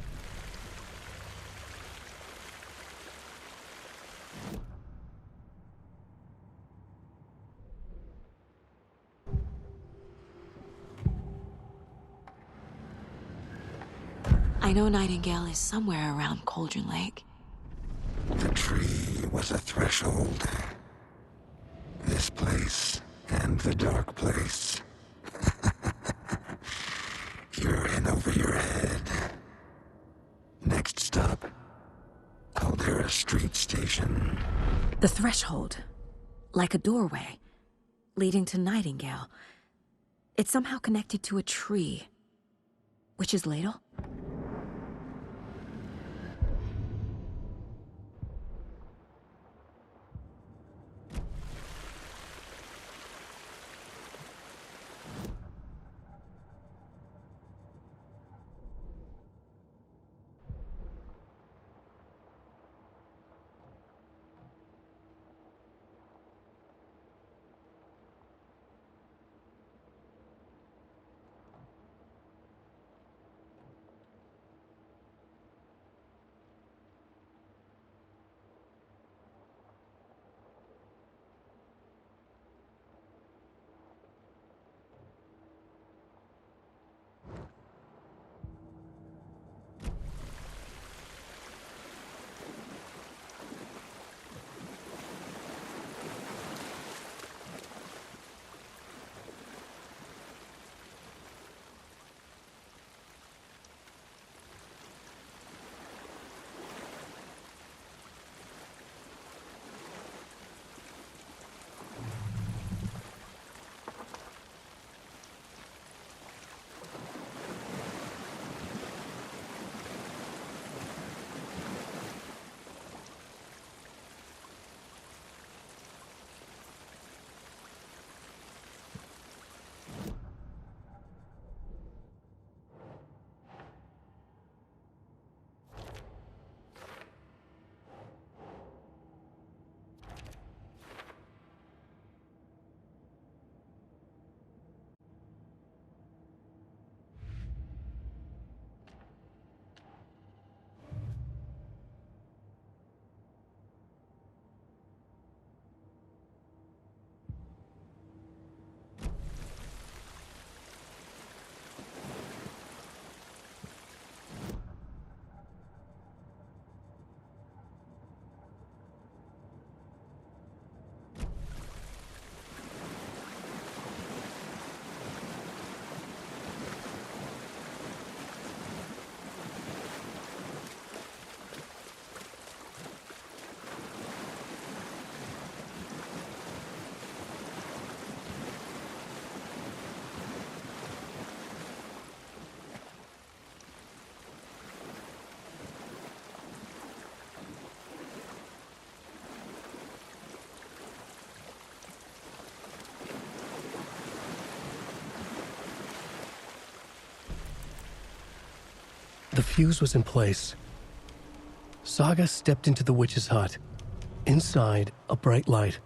I know Nightingale is somewhere around Cauldron Lake. The tree was a threshold. This place and the dark place. You're in The threshold, like a doorway, leading to Nightingale. It's somehow connected to a tree. Witch's ladle? The fuse was in place. Saga stepped into the witch's hut. Inside, a bright light.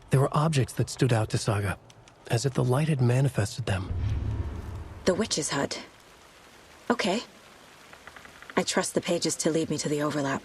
There were objects that stood out to Saga, as if the light had manifested them. The witch's hut. Okay. I trust the pages to lead me to the overlap.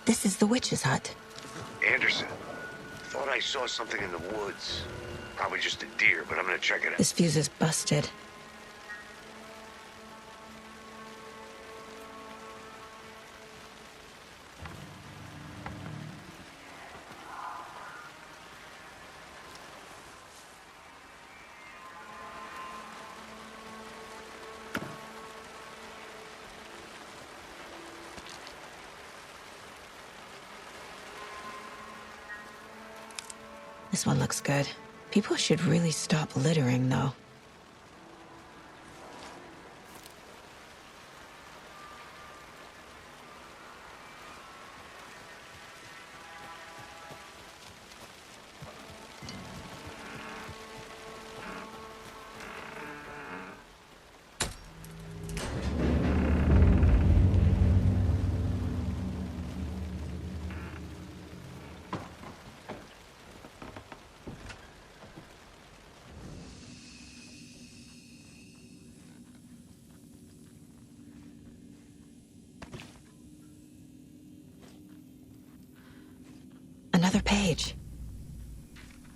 This is the witch's hut. Anderson, thought I saw something in the woods. Probably just a deer, but I'm gonna check it out. This fuse is busted. This one looks good. People should really stop littering, though. Another page.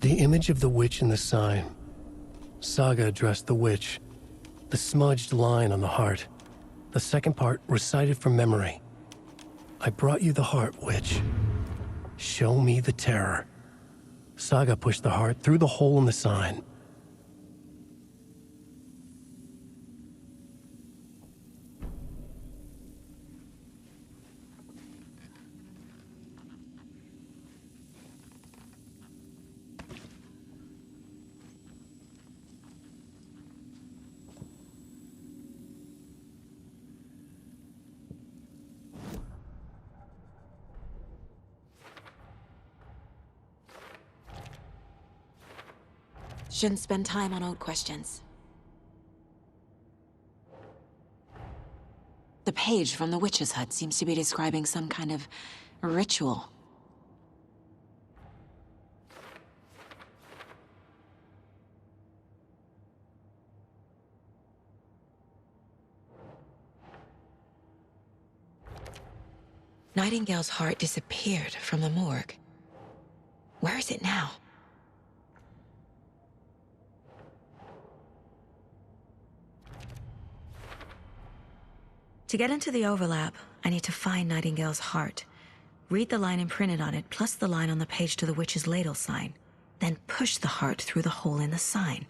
The image of the witch in the sign. Saga addressed the witch. The smudged line on the heart. The second part recited from memory. I brought you the heart, witch. Show me the terror. Saga pushed the heart through the hole in the sign. Shouldn't spend time on old questions. The page from the witch's hut seems to be describing some kind of ritual. Nightingale's heart disappeared from the morgue. Where is it now? To get into the overlap, I need to find Nightingale's heart. Read the line imprinted on it, plus the line on the page to the witch's ladle sign. Then push the heart through the hole in the sign.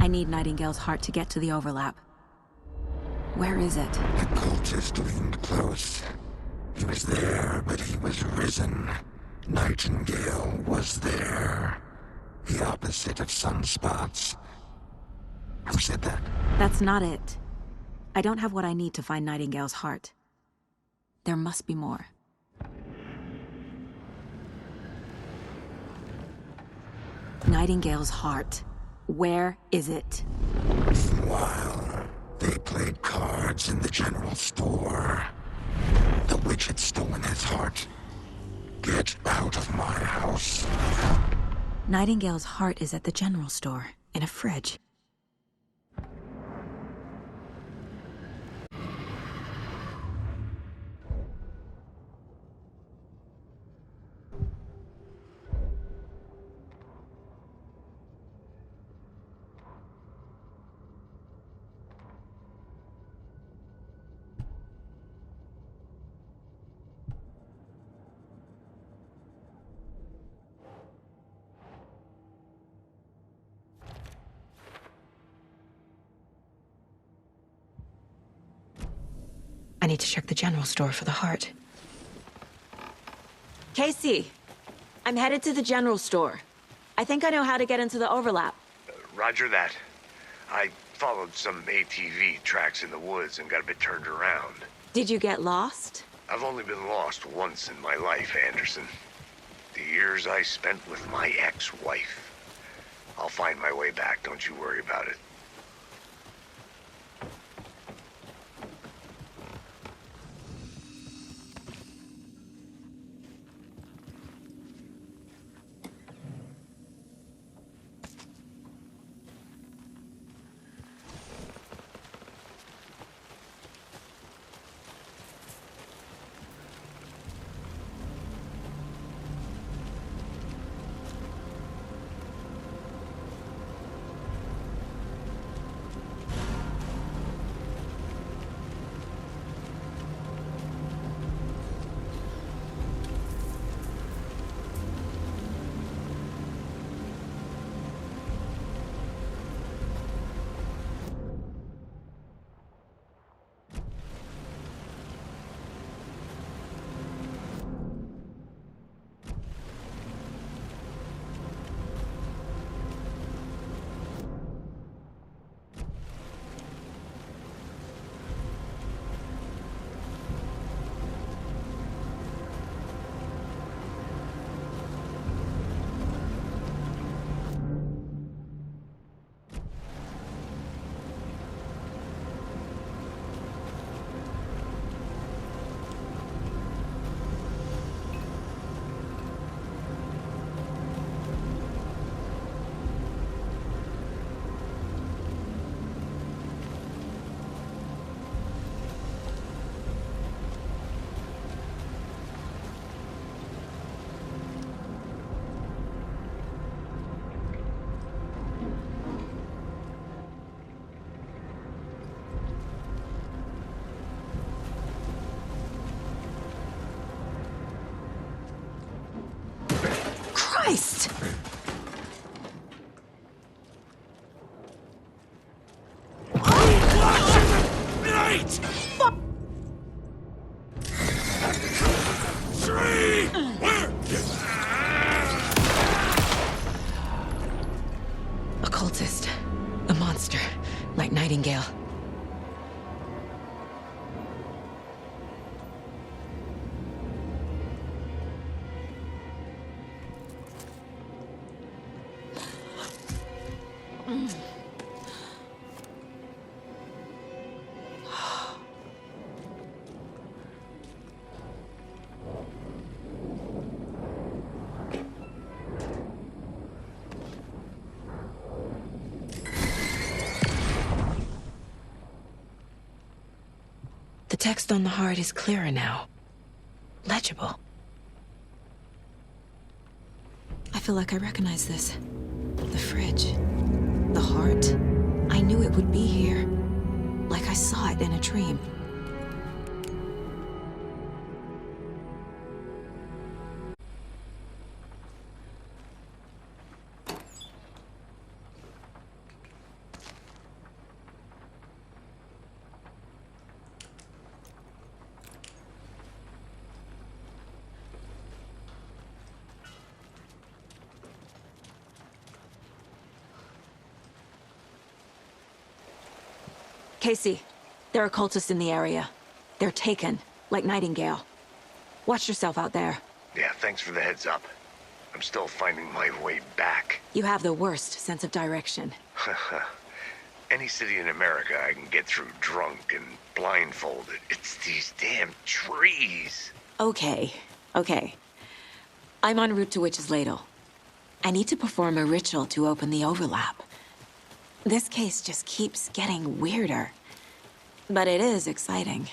I need Nightingale's heart to get to the overlap. Where is it? The cultist leaned close. He was there, but he was risen. Nightingale was there. The opposite of sunspots. Who said that? That's not it. I don't have what I need to find Nightingale's heart. There must be more. Nightingale's heart. Where is it? Meanwhile, they played cards in the general store. The witch had stolen his heart. Get out of my house. Nightingale's heart is at the general store, in a fridge. I need to check the general store for the heart. Casey, I'm headed to the general store. I think I know how to get into the overlap. Roger that. I followed some ATV tracks in the woods and got a bit turned around. Did you get lost? I've only been lost once in my life, Anderson. The years I spent with my ex-wife. I'll find my way back, don't you worry about it. Christ! A cultist. A monster. Like Nightingale. The text on the heart is clearer now. Legible. I feel like I recognize this. The fridge. The heart. I knew it would be here. Like I saw it in a dream. Casey, there are cultists in the area. They're taken, like Nightingale. Watch yourself out there. Yeah, thanks for the heads up. I'm still finding my way back. You have the worst sense of direction. Any city in America I can get through drunk and blindfolded. It's these damn trees. Okay. I'm en route to Witch's Ladle. I need to perform a ritual to open the overlap. This case just keeps getting weirder. But it is exciting.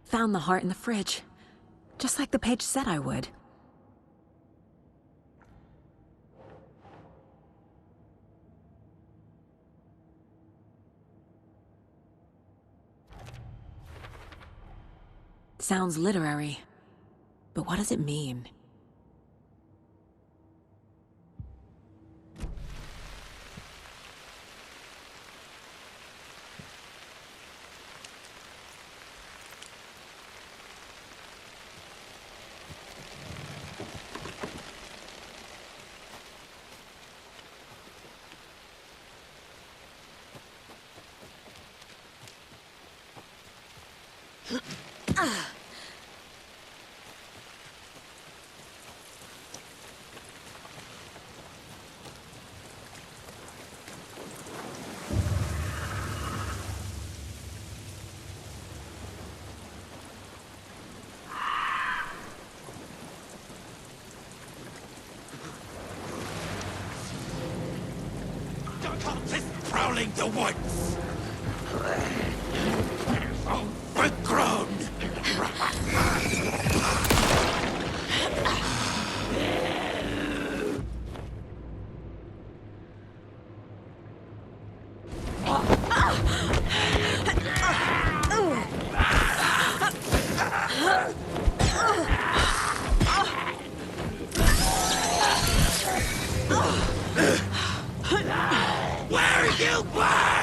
Found the heart in the fridge. Just like the page said I would. Sounds literary. But what does it mean? Prowling the woods. Overgrown. Where you were!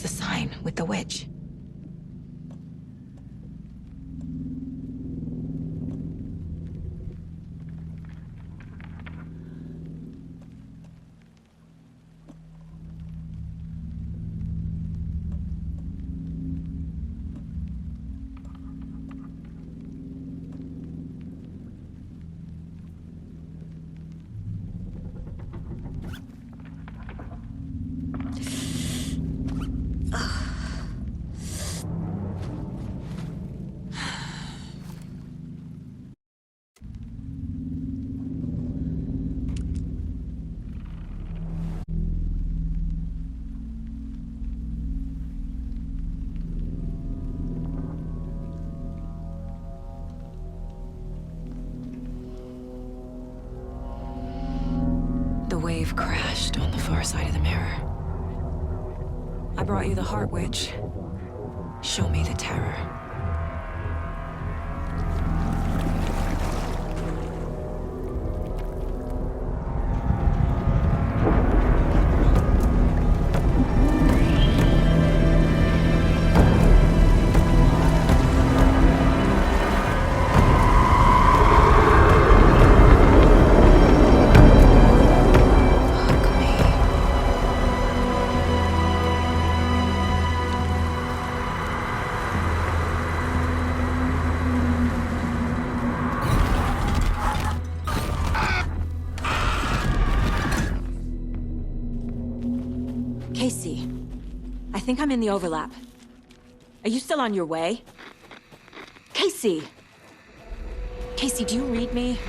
There's the sign with the witch. The wave crashed on the far side of the mirror. I brought you the Heart Witch. Show me the terror. Casey, I think I'm in the overlap. Are you still on your way? Casey! Casey, do you read me?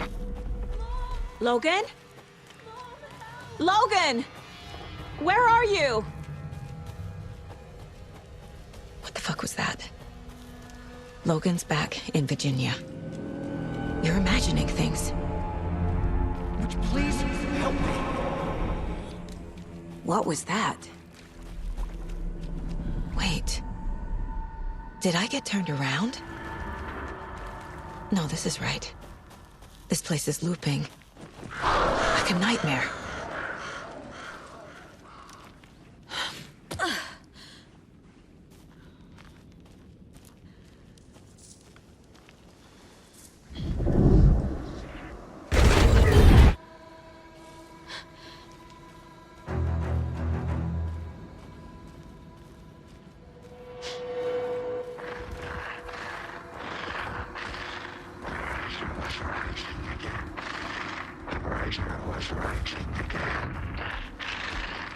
Logan? Logan! Where are you? What the fuck was that? Logan's back in Virginia. You're imagining things. Would you please help me? What was that? Wait. Did I get turned around? No, this is right. This place is looping. Like a nightmare.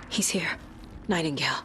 He's here. Nightingale.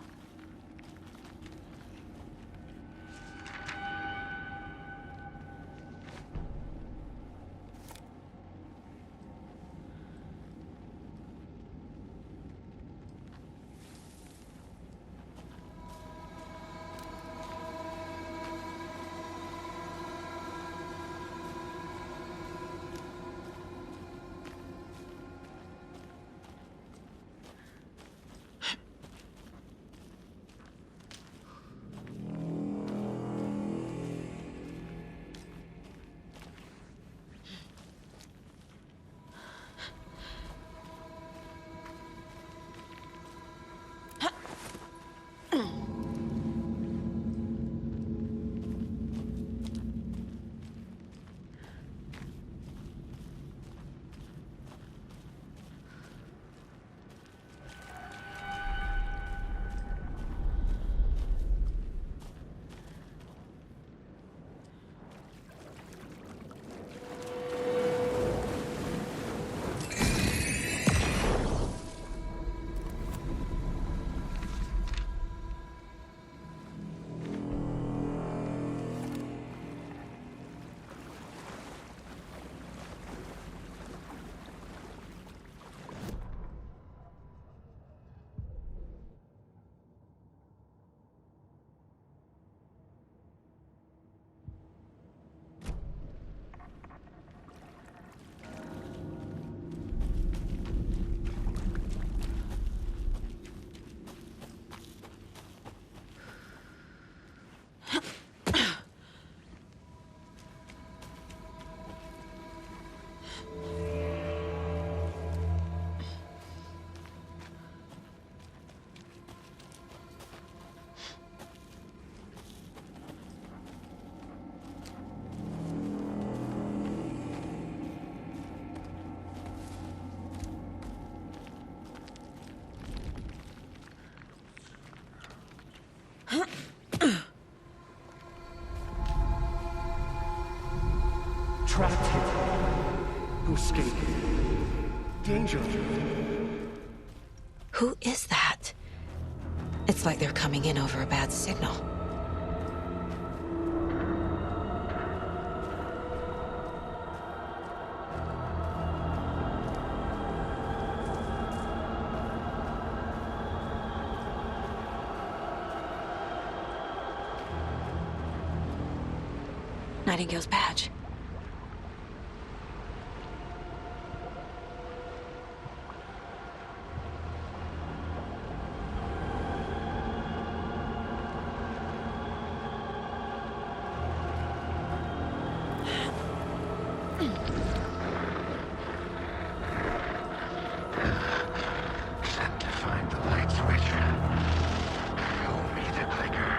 danger. Who is that? It's like they're coming in over a bad signal. Nightingale's badge. Sent to find the light switch. Show me the clicker.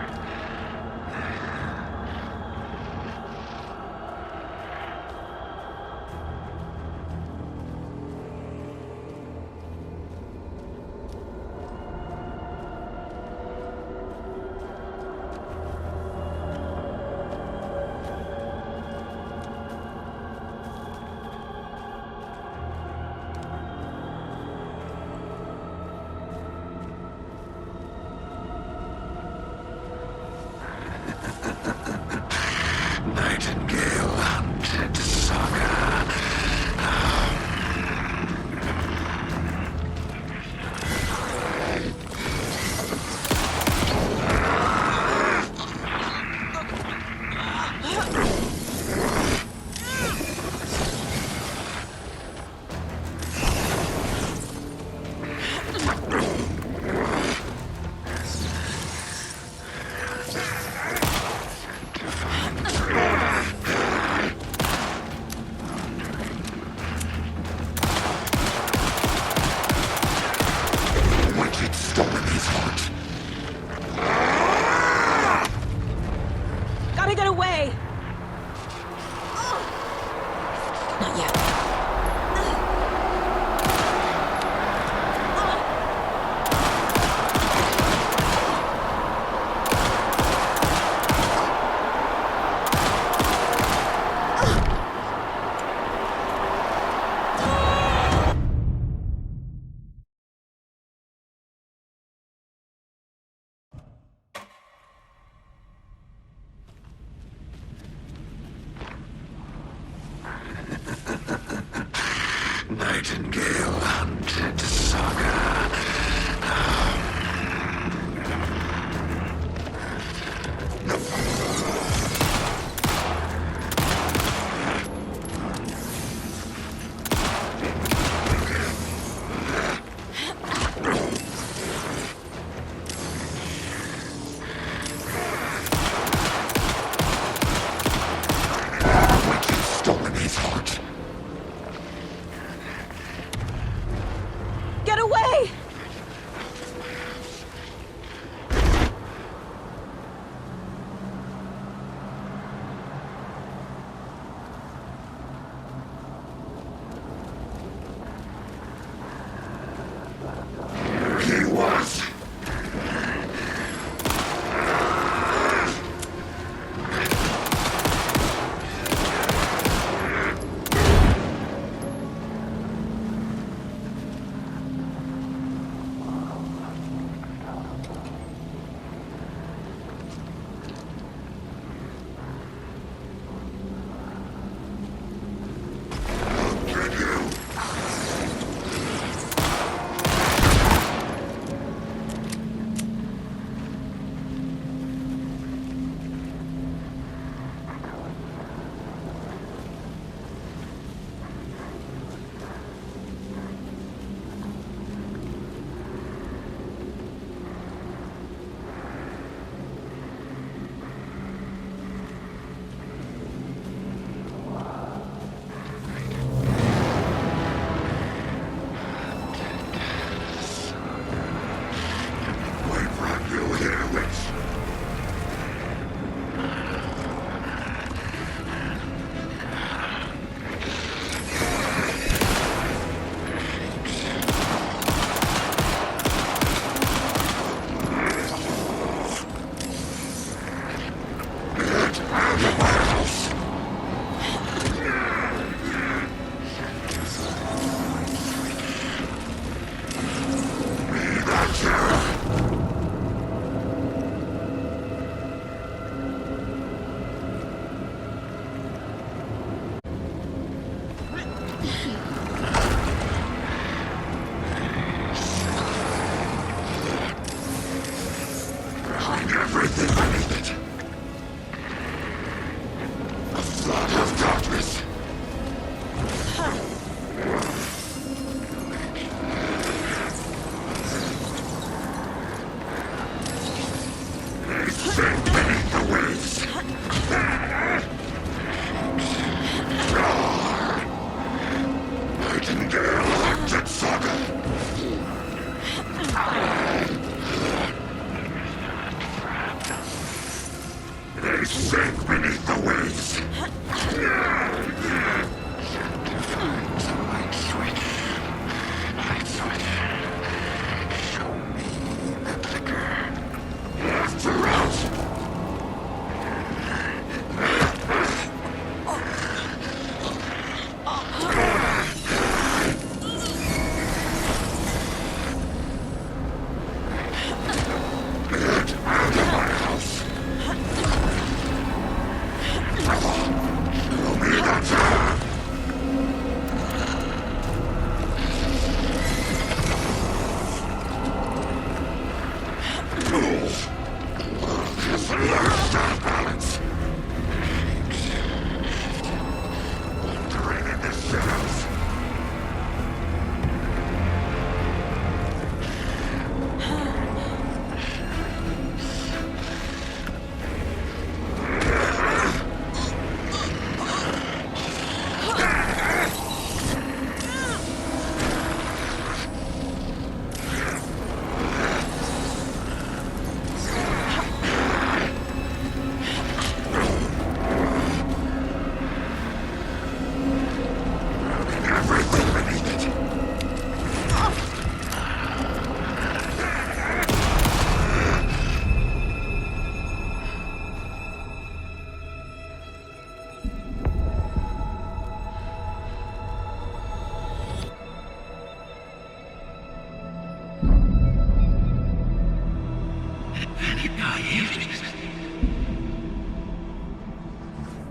Everything beneath it. A flood of darkness. They sink beneath the waves. Nightingale electric Saga. They sink beneath the waves. Light switch. Light switch. Show me the clicker. Left to right.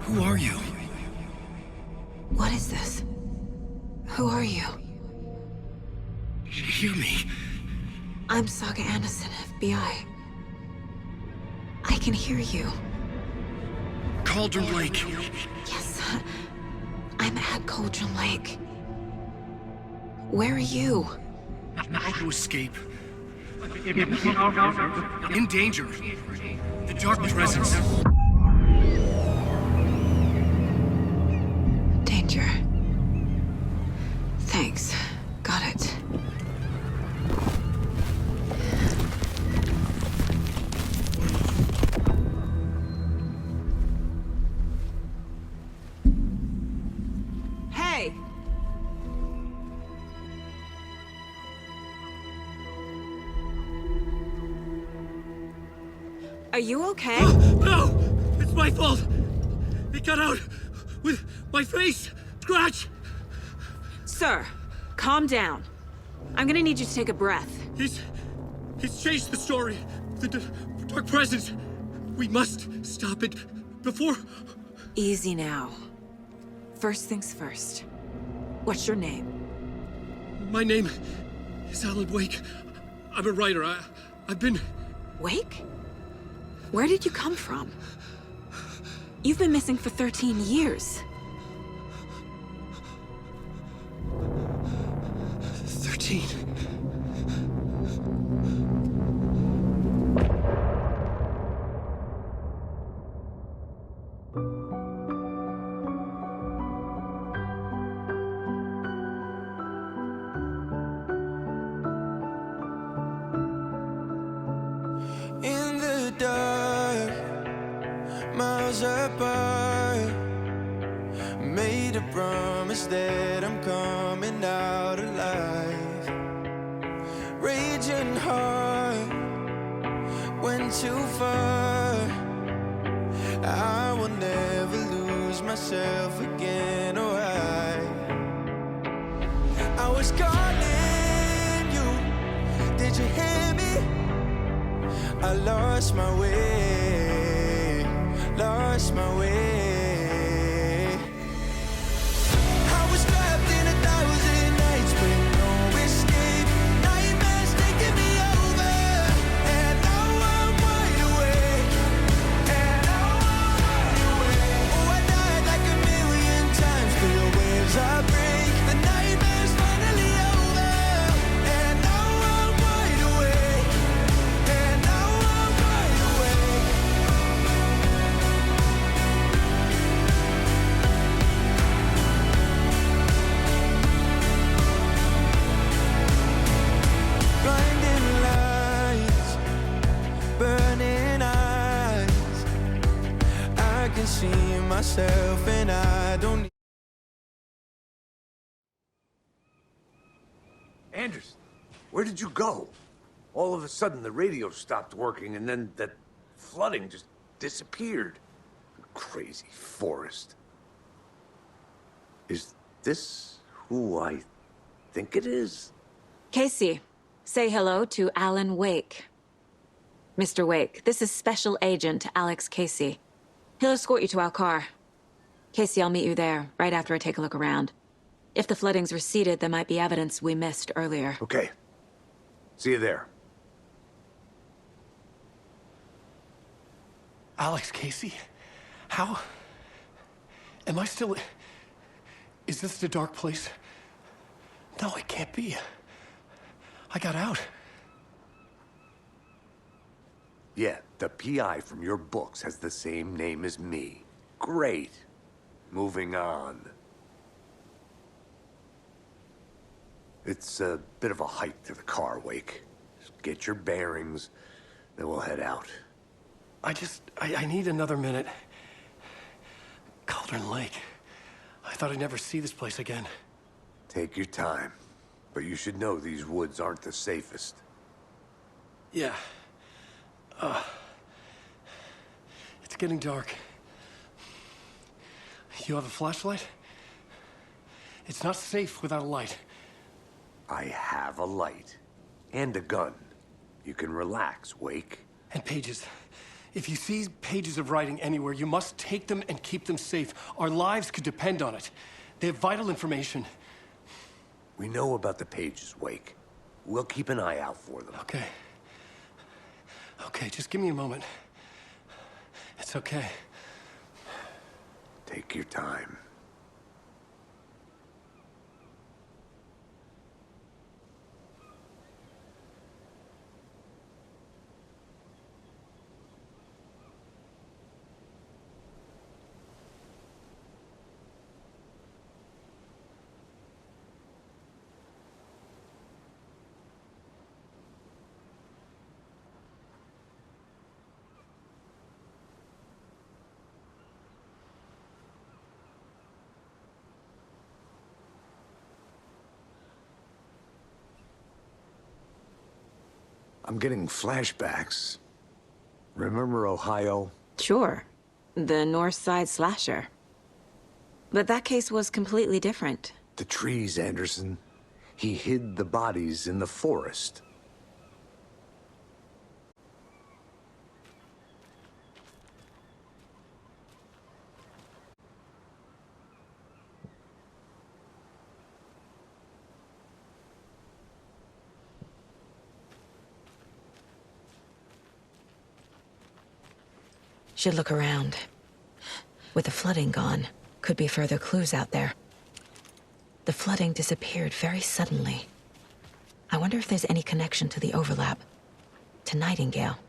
Who are you? What is this? Who are you? Hear me. I'm Saga Anderson, FBI. I can hear you. Cauldron Lake. Yes, I'm at Cauldron Lake. Where are you? How to escape. In danger. The dark presence. Danger. Thanks. Got it. Hey! Are you okay? No! It's my fault! It got out with my face! Scratch! Sir, calm down. I'm gonna need you to take a breath. He's changed the story. The dark presence. We must stop it before... Easy now. First things first. What's your name? My name is Alan Wake. I'm a writer. I've been... Wake? Where did you come from? You've been missing for 13 years. 13. In the dark, miles apart, made a promise that I'm coming out alive. Raging heart, went too far. I will never lose myself again, or I was calling you, did you hear me? I lost my way, lost my way. I was trapped in 1,000 nights with no escape. Nightmares taking me over, and now I'm wide can see myself and I don't. Anderson, where did you go? All of a sudden, the radio stopped working, and then that flooding just disappeared. Crazy forest. Is this who I think it is? Casey, say hello to Alan Wake. Mr. Wake, this is Special Agent Alex Casey. He'll escort you to our car. Casey, I'll meet you there, right after I take a look around. If the flooding's receded, there might be evidence we missed earlier. Okay. See you there. Alex Casey? How? Am I still... Is this the dark place? No, it can't be. I got out. Yeah, the PI from your books has the same name as me. Great. Moving on. It's a bit of a hike to the car, Wake. Just get your bearings, then we'll head out. I need another minute. Cauldron Lake. I thought I'd never see this place again. Take your time. But you should know these woods aren't the safest. Yeah. It's getting dark. You have a flashlight? It's not safe without a light. I have a light. And a gun. You can relax, Wake. And pages. If you see pages of writing anywhere, you must take them and keep them safe. Our lives could depend on it. They have vital information. We know about the pages, Wake. We'll keep an eye out for them. Okay. Okay, just give me a moment. It's okay. Take your time. I'm getting flashbacks. Remember Ohio? Sure. The North Side slasher. But that case was completely different. The trees, Anderson. He hid the bodies in the forest. Should look around. With the flooding gone, could be further clues out there. The flooding disappeared very suddenly. I wonder if there's any connection to the overlap. To Nightingale.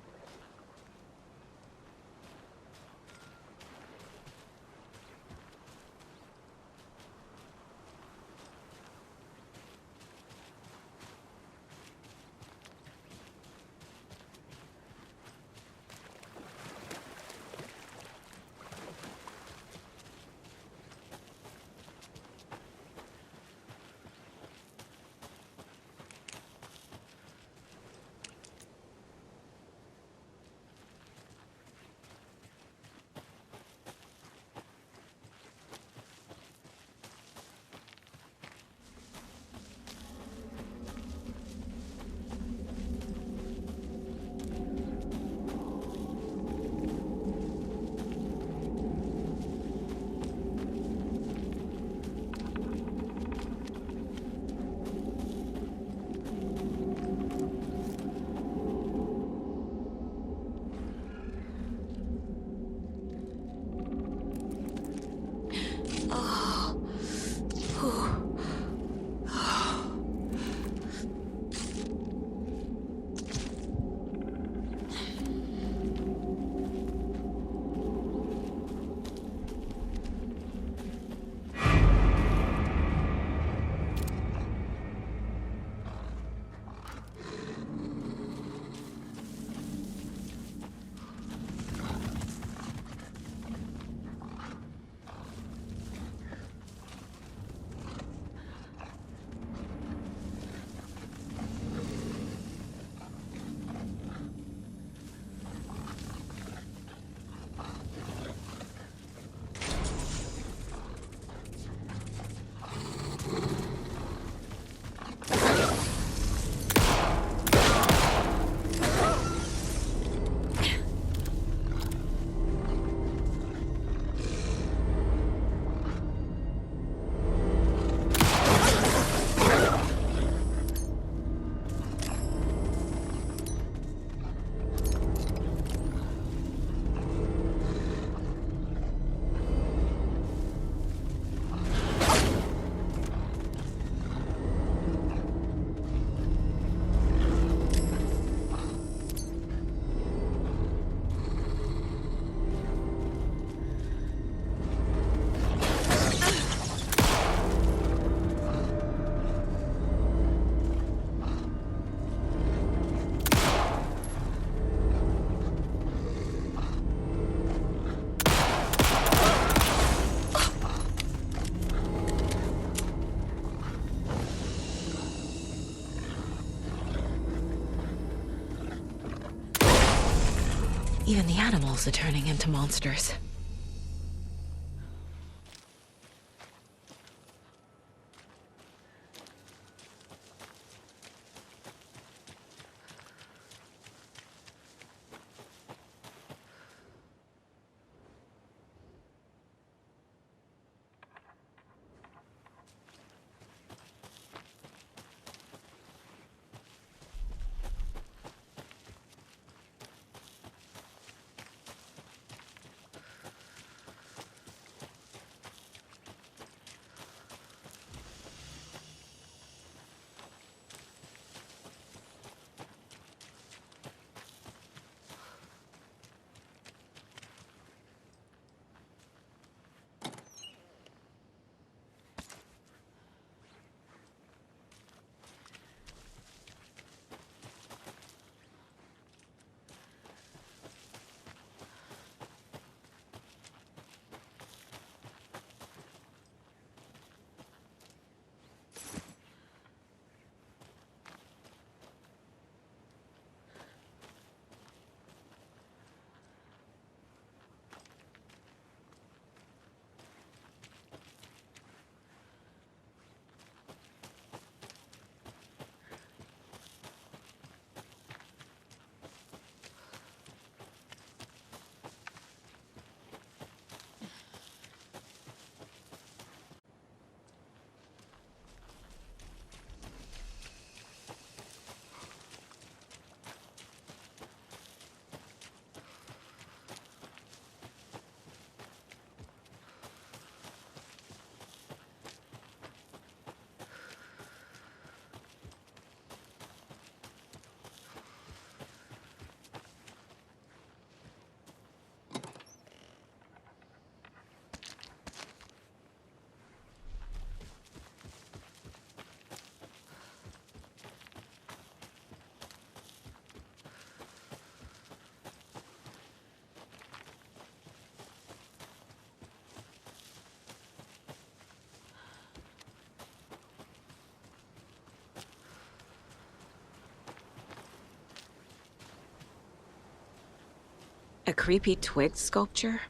Even the animals are turning into monsters. A creepy twig sculpture?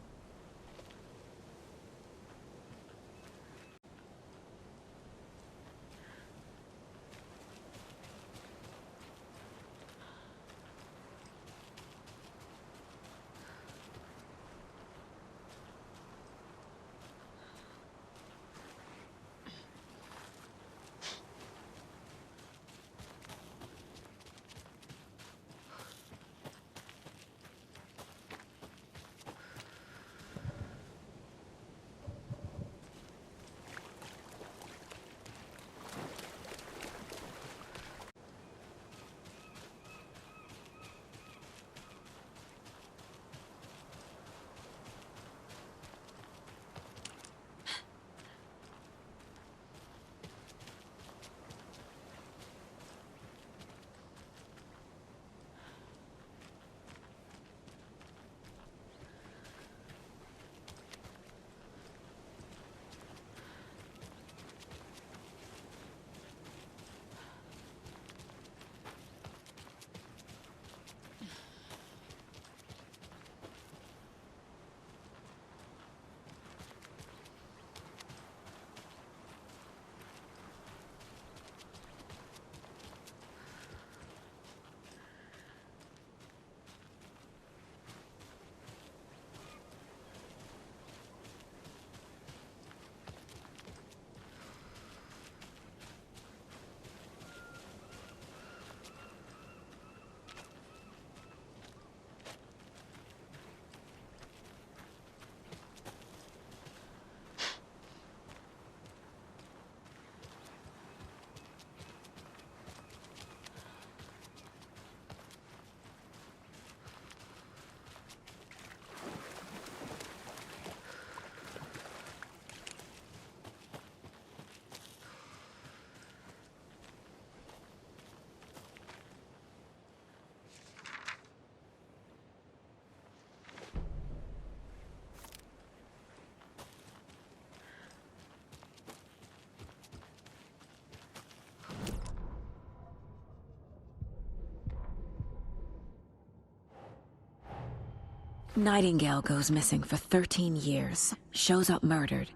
Nightingale goes missing for 13 years, shows up murdered,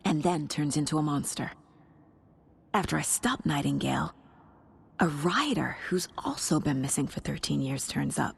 and then turns into a monster. After I stop Nightingale, a rider who's also been missing for 13 years turns up.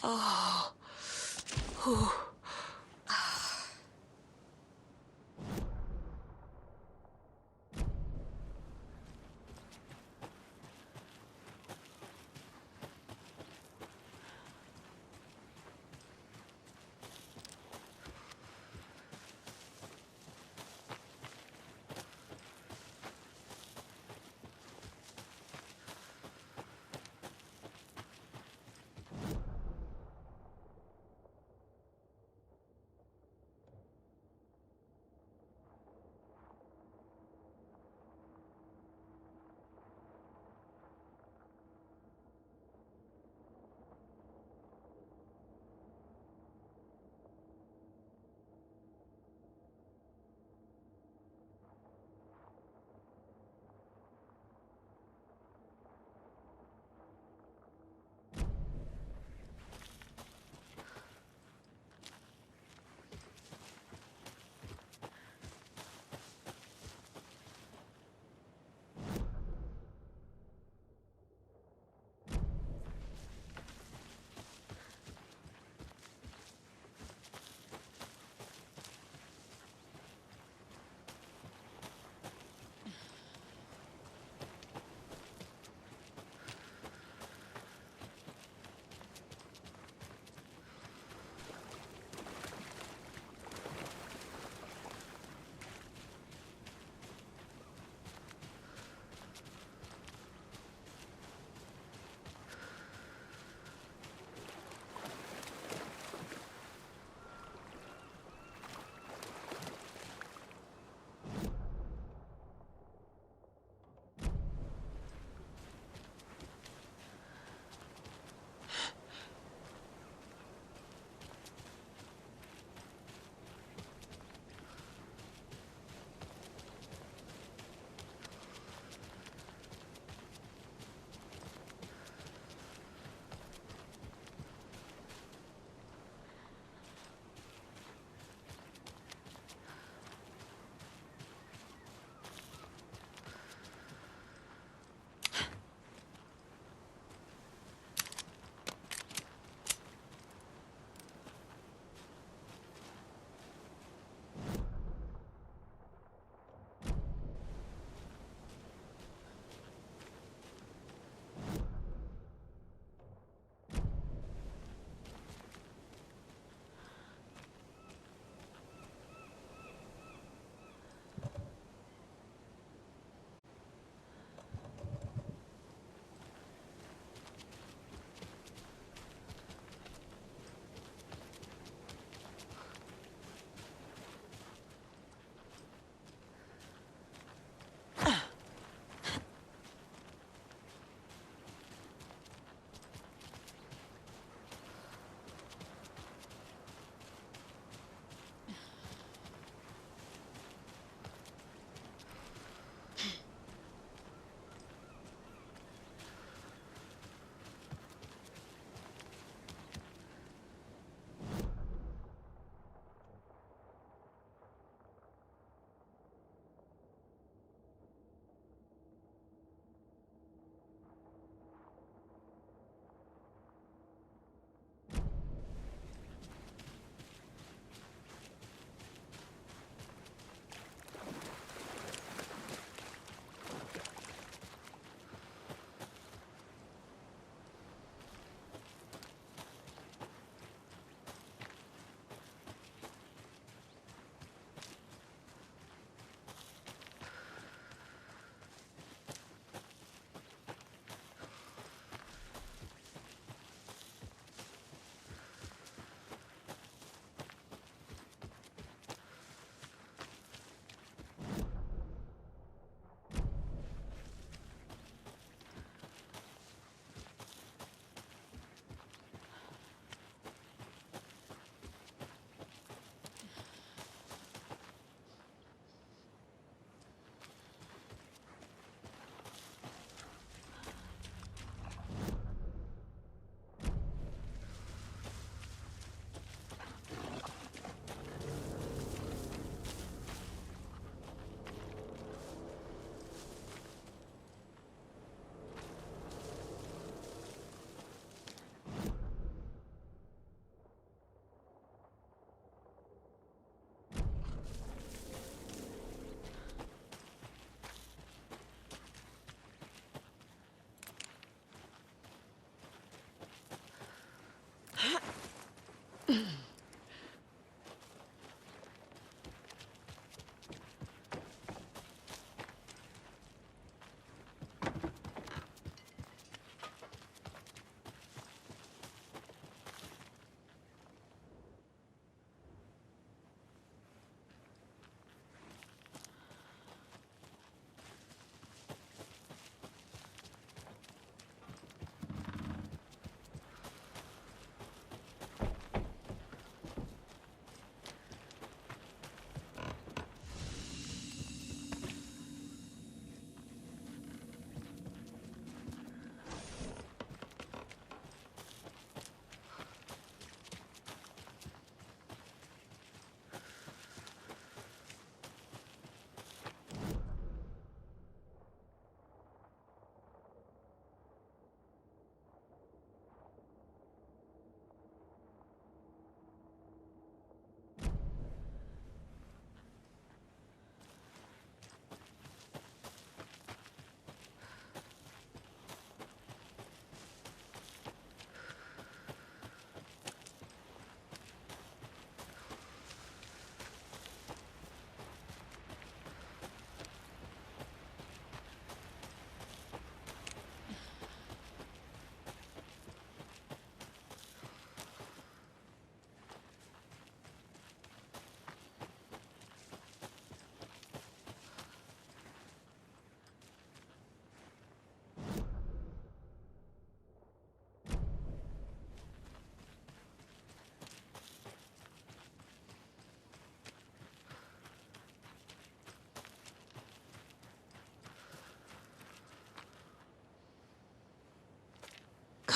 Oh. Whew.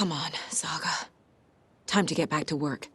Come on, Saga. Time to get back to work.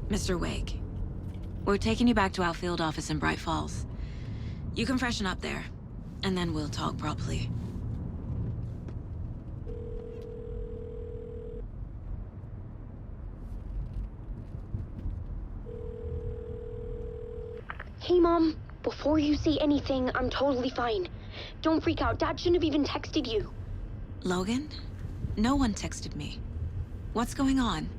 Mr. Wake, we're taking you back to our field office in Bright Falls. You can freshen up there, and then we'll talk properly. Hey, Mom. Before you say anything, I'm totally fine. Don't freak out. Dad shouldn't have even texted you. Logan? No one texted me. What's going on?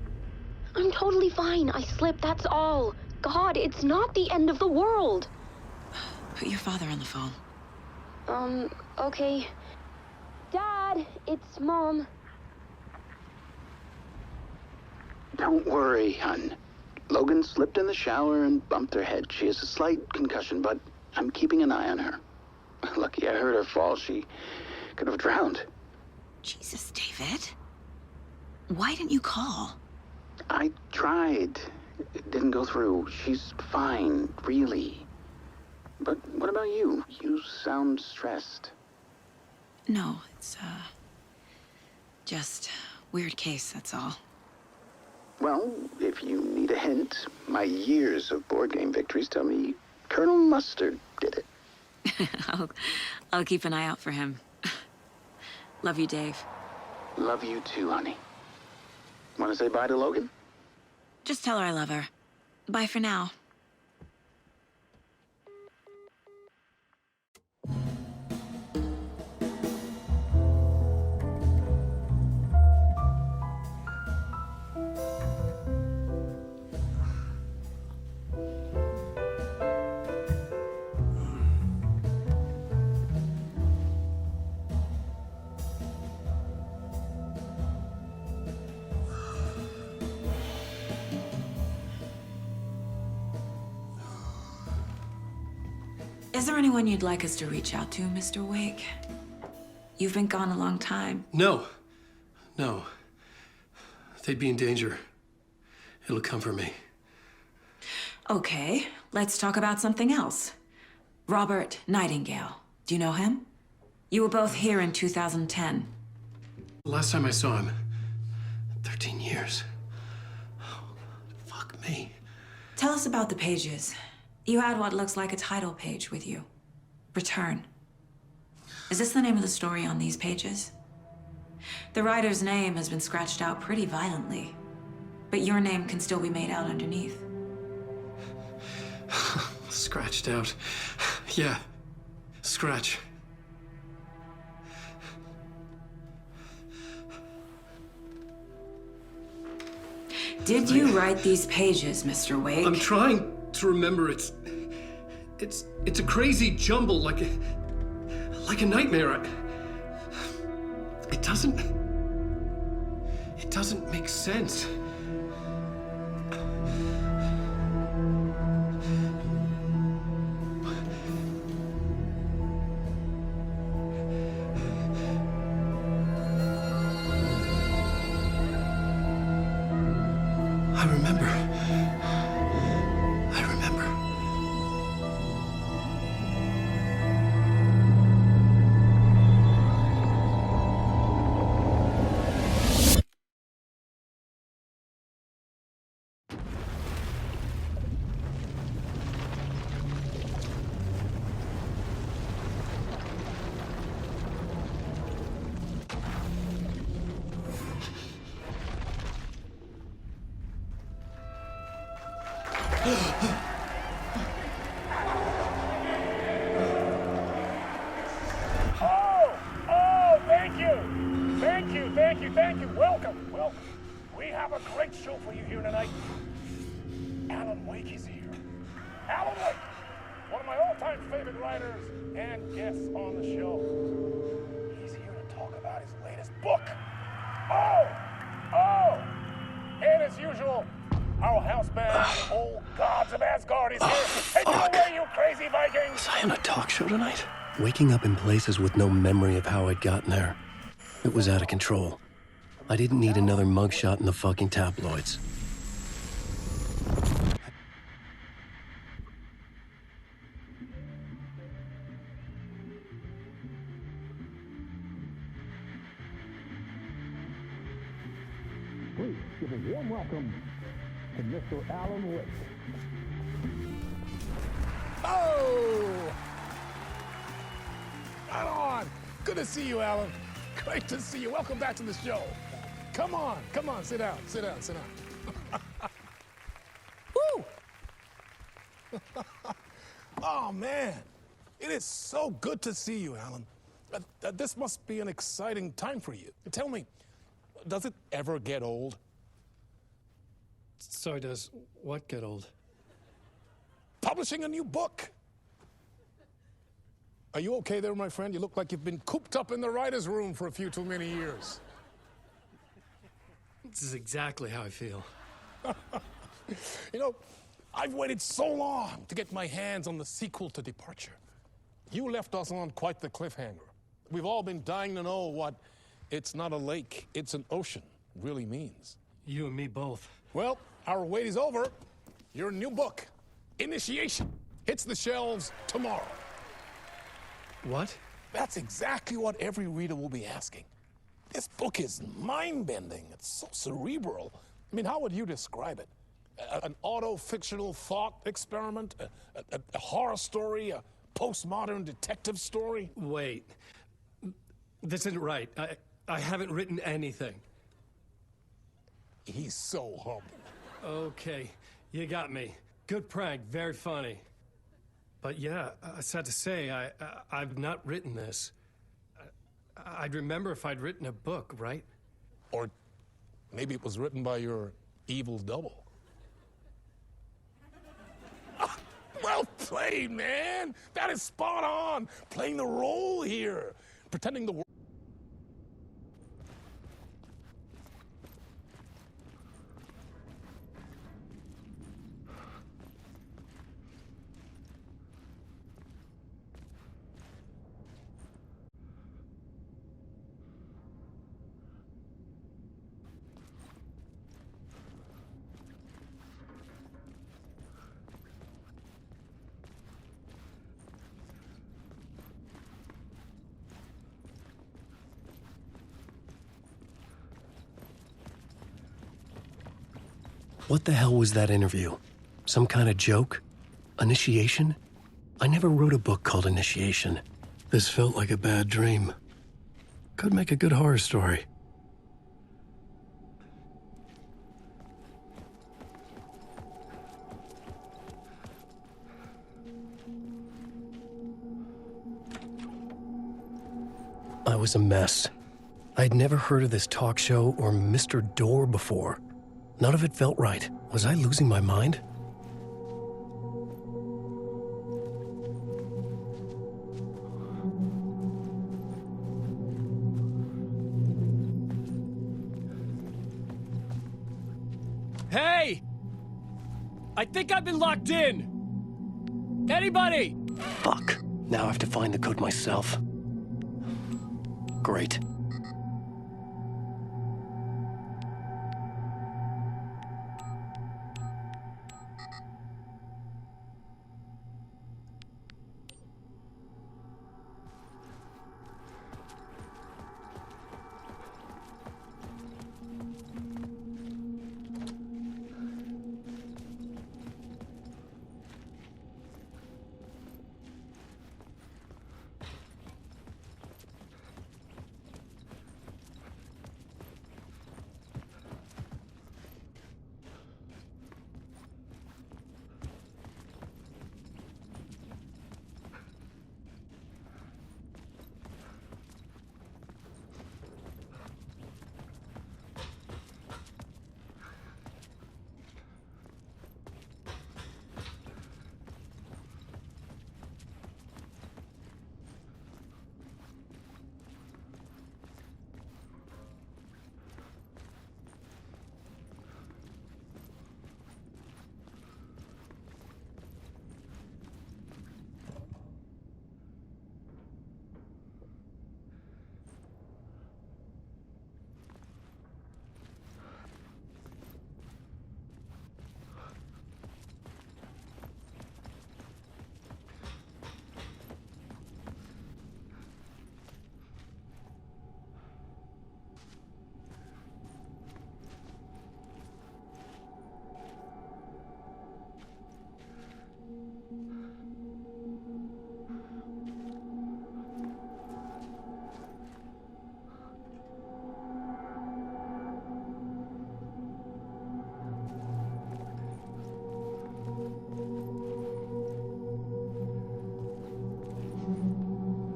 I'm totally fine. I slipped, that's all. God, it's not the end of the world. Put your father on the phone. Okay. Dad, it's Mom. Don't worry, hun. Logan slipped in the shower and bumped her head. She has a slight concussion, but I'm keeping an eye on her. Lucky I heard her fall. She could have drowned. Jesus, David. Why didn't you call? I tried. It didn't go through. She's fine, really. But what about you? You sound stressed. No, it's, just weird case, that's all. Well, if you need a hint, my years of board game victories tell me Colonel Mustard did it. I'll keep an eye out for him. Love you, Dave. Love you too, honey. Want to say bye to Logan? Just tell her I love her. Bye for now. Is there anyone you'd like us to reach out to, Mr. Wake? You've been gone a long time. No. No. They'd be in danger. It'll come for me. Okay, let's talk about something else. Robert Nightingale. Do you know him? You were both here in 2010. Last time I saw him, 13 years. Oh, fuck me. Tell us about the pages. You had what looks like a title page with you. Return. Is this the name of the story on these pages? The writer's name has been scratched out pretty violently, but your name can still be made out underneath. Scratched out. Yeah. Scratch. Did you write these pages, Mr. Wake? I'm trying to remember. It's a crazy jumble, like a nightmare. It doesn't make sense. I remember. Oh, thank you. Thank you, thank you, thank you. Welcome, welcome. We have a great show for you here tonight. Alan Wake is here. Alan Wake, one of my all-time favorite writers and guests on the show. He's here to talk about his latest book. Oh, and as usual, our house band, the old gods of Asgard, is here. Take it away, you crazy Vikings! Was I on a talk show tonight? Waking up in places with no memory of how I'd gotten there. It was out of control. I didn't need another mugshot in the fucking tabloids. Please give a warm welcome to Mr. Alan Wake. Oh! Right on! Good to see you, Alan. Great to see you. Welcome back to the show. Come on, sit down, sit down, sit down. Woo! Oh, man. It is so good to see you, Alan. This must be an exciting time for you. Tell me, does it ever get old? So does what get old? Publishing a new book. Are you okay there, my friend? You look like you've been cooped up in the writer's room for a few too many years. This is exactly how I feel. You know, I've waited so long to get my hands on the sequel to Departure. You left us on quite the cliffhanger. We've all been dying to know what "it's not a lake, it's an ocean" really means. You and me both. Well, our wait is over. Your new book, Initiation, hits the shelves tomorrow. What? That's exactly what every reader will be asking. This book is mind-bending. It's so cerebral. I mean, how would you describe it? An auto-fictional thought experiment? A horror story? A postmodern detective story? Wait. This isn't right. I haven't written anything. He's so humble. Okay, you got me. Good prank, very funny. But yeah, sad to say, I've not written this. I'd remember if I'd written a book, right? Or maybe it was written by your evil double. Well played, man! That is spot on! Playing the role here. Pretending the world. What the hell was that interview? Some kind of joke? Initiation? I never wrote a book called Initiation. This felt like a bad dream. Could make a good horror story. I was a mess. I'd never heard of this talk show or Mr. Door before. None of it felt right. Was I losing my mind? Hey! I think I've been locked in! Anybody? Fuck. Now I have to find the code myself. Great.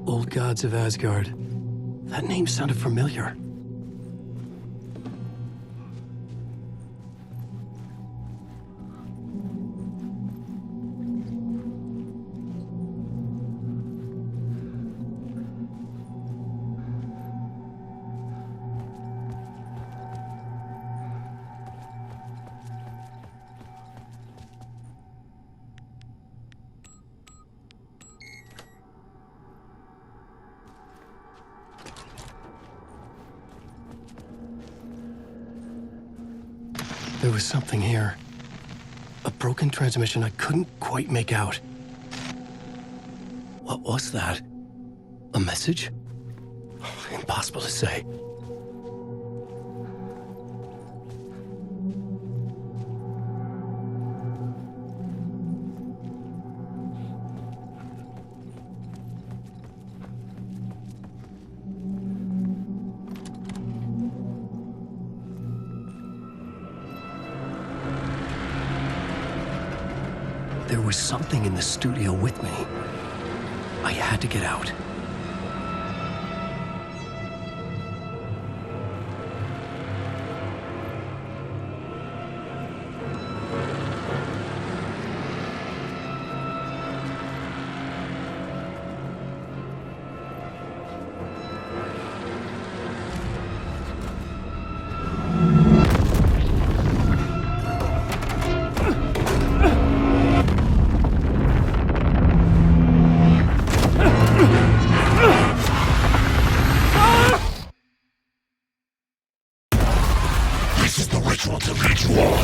Old Gods of Asgard. That name sounded familiar. There was something here. A broken transmission I couldn't quite make out. What was that? A message? Impossible to say. There was something in the studio with me. I had to get out. This is the ritual to lead you on.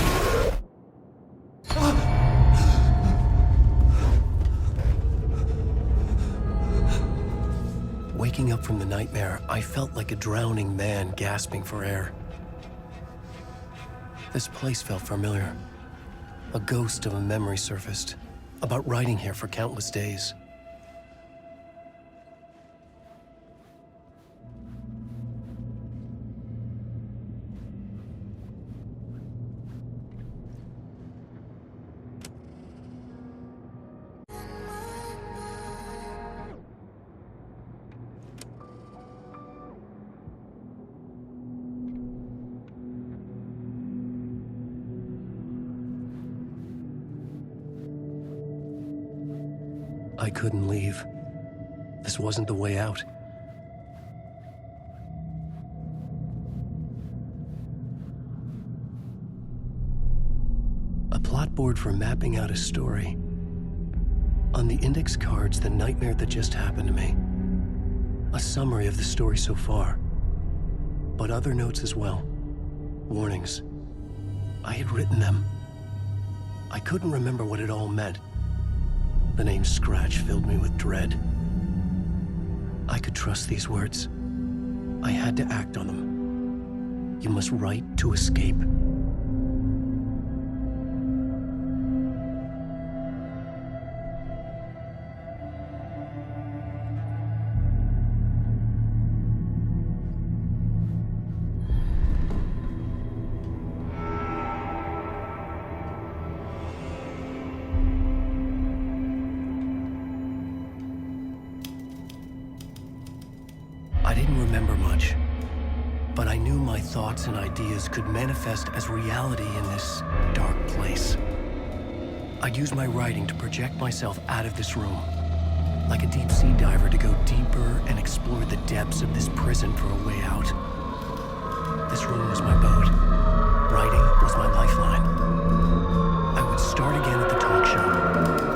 Waking up from the nightmare, I felt like a drowning man gasping for air. This place felt familiar. A ghost of a memory surfaced, about riding here for countless days. I couldn't leave. This wasn't the way out. A plot board for mapping out a story. On the index cards, the nightmare that just happened to me. A summary of the story so far. But other notes as well. Warnings. I had written them. I couldn't remember what it all meant. The name Scratch filled me with dread. I could trust these words. I had to act on them. You must write to escape. I didn't remember much, but I knew my thoughts and ideas could manifest as reality in this dark place. I'd use my writing to project myself out of this room, like a deep sea diver to go deeper and explore the depths of this prison for a way out. This room was my boat. Writing was my lifeline. I would start again at the talk show.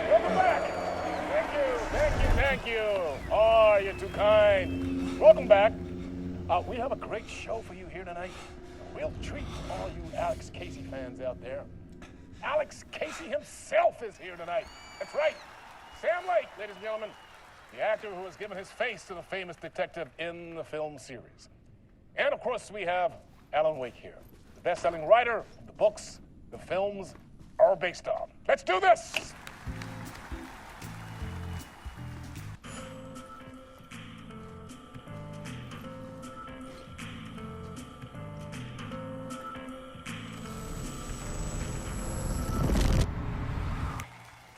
Welcome back. Thank you. Oh, you're too kind. Welcome back. We have a great show for you here tonight. We'll treat all you Alex Casey fans out there. Alex Casey himself is here tonight. That's right. Sam Lake, ladies and gentlemen, the actor who has given his face to the famous detective in the film series. And of course, we have Alan Wake here, the best-selling writer of the books the films are based on. Let's do this!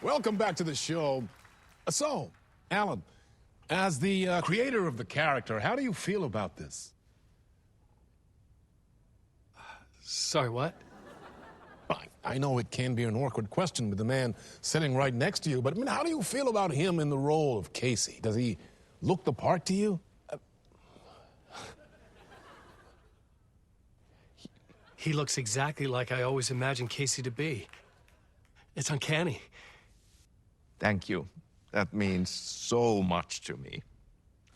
Welcome back to the show. So, Alan, as the creator of the character, how do you feel about this? Sorry, what? I know it can be an awkward question with the man sitting right next to you, but I mean, how do you feel about him in the role of Casey? Does he look the part to you? He looks exactly like I always imagined Casey to be. It's uncanny. Thank you. That means so much to me.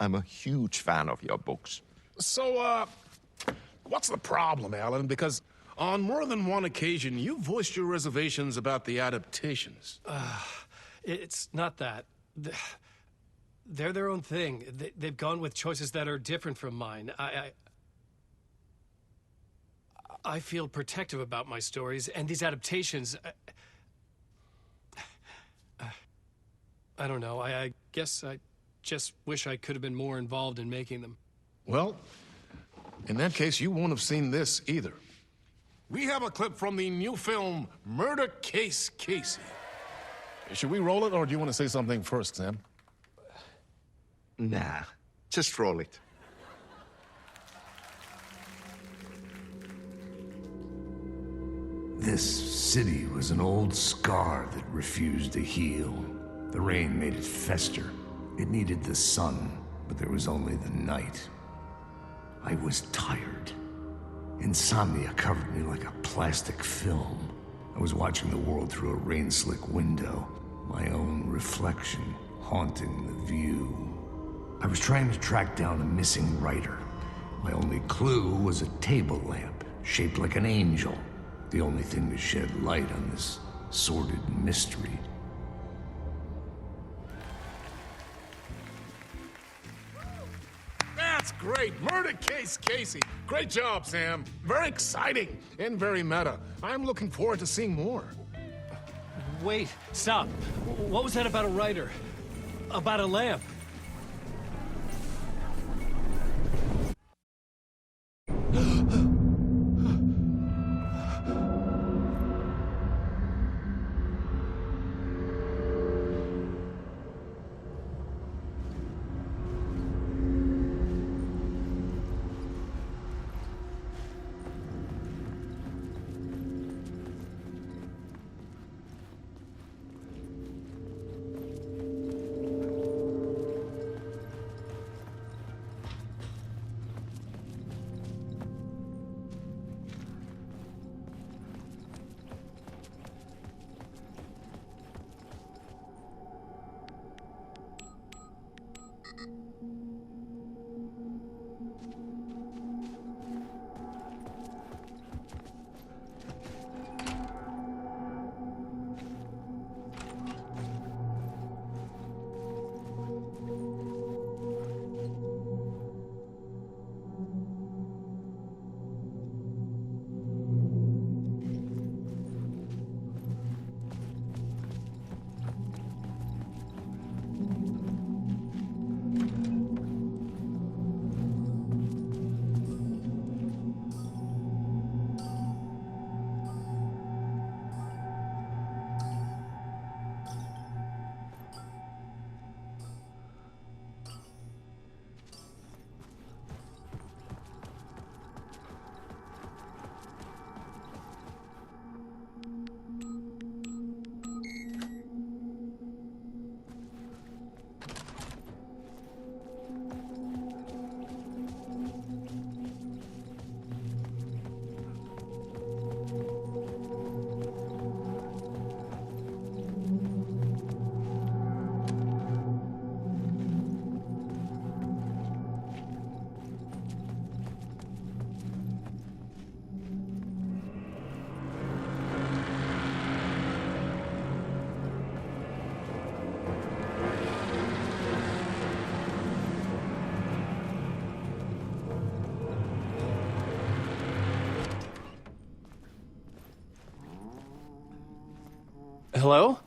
I'm a huge fan of your books. So, what's the problem, Alan? Because on more than one occasion, you voiced your reservations about the adaptations. It's not that. They're their own thing. They've gone with choices that are different from mine. I feel protective about my stories, and these adaptations... I don't know. I guess I just wish I could have been more involved in making them. Well, in that case, you won't have seen this either. We have a clip from the new film, Murder Case Casey. Should we roll it, or do you want to say something first, Sam? Nah, just roll it. This city was an old scar that refused to heal. The rain made it fester. It needed the sun, but there was only the night. I was tired. Insomnia covered me like a plastic film. I was watching the world through a rain-slick window, my own reflection haunting the view. I was trying to track down a missing writer. My only clue was a table lamp, shaped like an angel. The only thing to shed light on this sordid mystery. That's great! Murder Case Casey! Great job, Sam! Very exciting and very meta. I'm looking forward to seeing more. Wait, stop. What was that about a writer? About a lamp? Hello?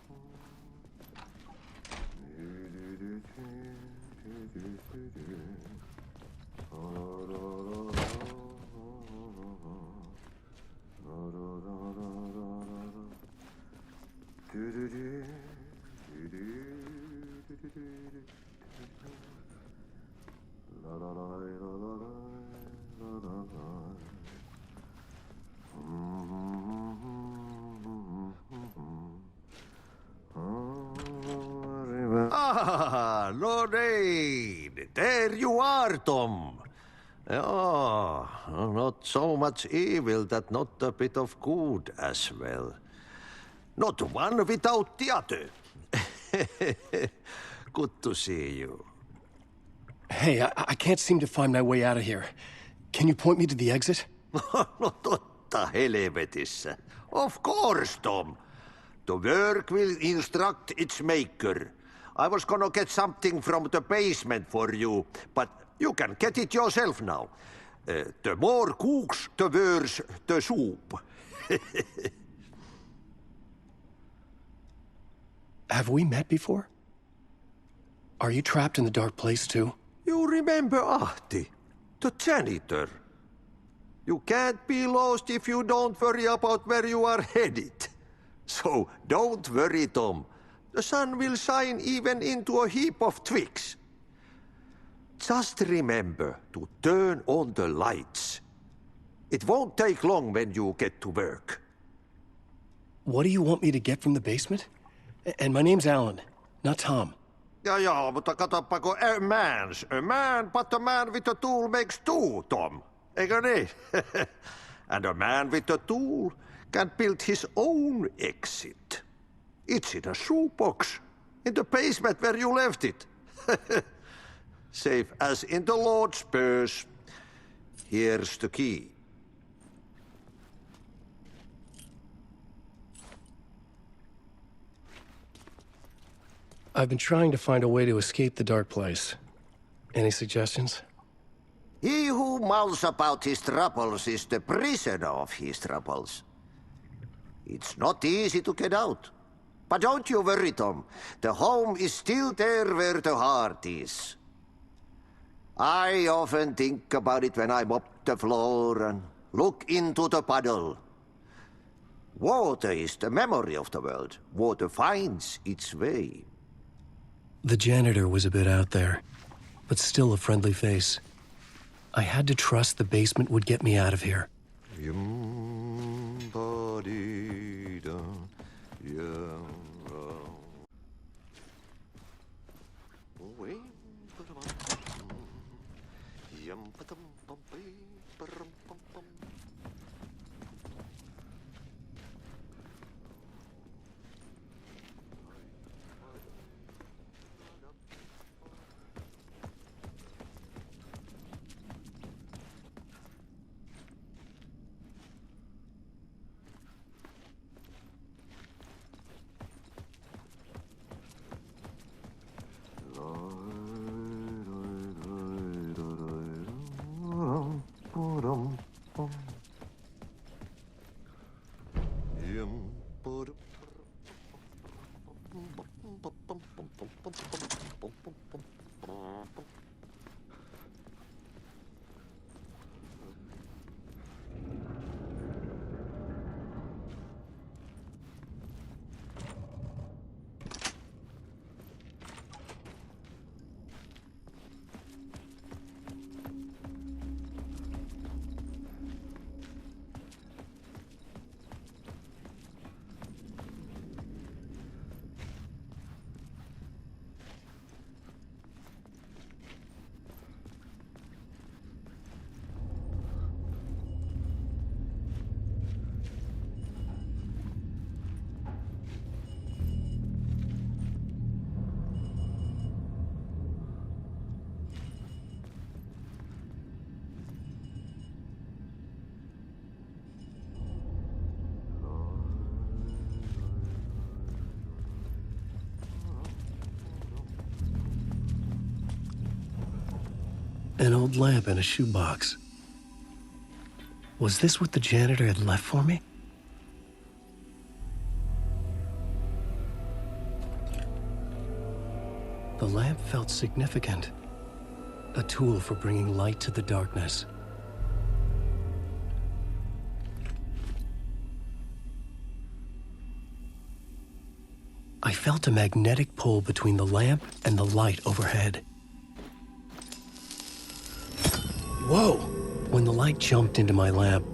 Ah, Lorraine! There you are, Tom. Oh, not so much evil that not a bit of good as well. Not one without the other. Good to see you. Hey, I can't seem to find my way out of here. Can you point me to the exit? No totta helvetissä. Of course, Tom. The work will instruct its maker. I was gonna get something from the basement for you, but you can get it yourself now. The more cooks, the worse the soup. Have we met before? Are you trapped in the dark place too? You remember Ahti, the janitor. You can't be lost if you don't worry about where you are headed. So don't worry, Tom. The sun will shine even into a heap of twigs. Just remember to turn on the lights. It won't take long when you get to work. What do you want me to get from the basement? And my name's Alan, not Tom. Ja, mutta katsopako a man, but a man with a tool makes two, Tom. Eikö niin? And a man with a tool can build his own exit. It's in a shoebox, in the basement where you left it. Safe as in the Lord's purse. Here's the key. I've been trying to find a way to escape the dark place. Any suggestions? He who mouths about his troubles is the prisoner of his troubles. It's not easy to get out. But don't you worry, Tom. The home is still there where the heart is. I often think about it when I mop the floor and look into the puddle. Water is the memory of the world. Water finds its way. The janitor was a bit out there, but still a friendly face. I had to trust the basement would get me out of here. An old lamp in a shoebox. Was this what the janitor had left for me? The lamp felt significant. A tool for bringing light to the darkness. I felt a magnetic pull between the lamp and the light overhead. Whoa! When the light jumped into my lamp,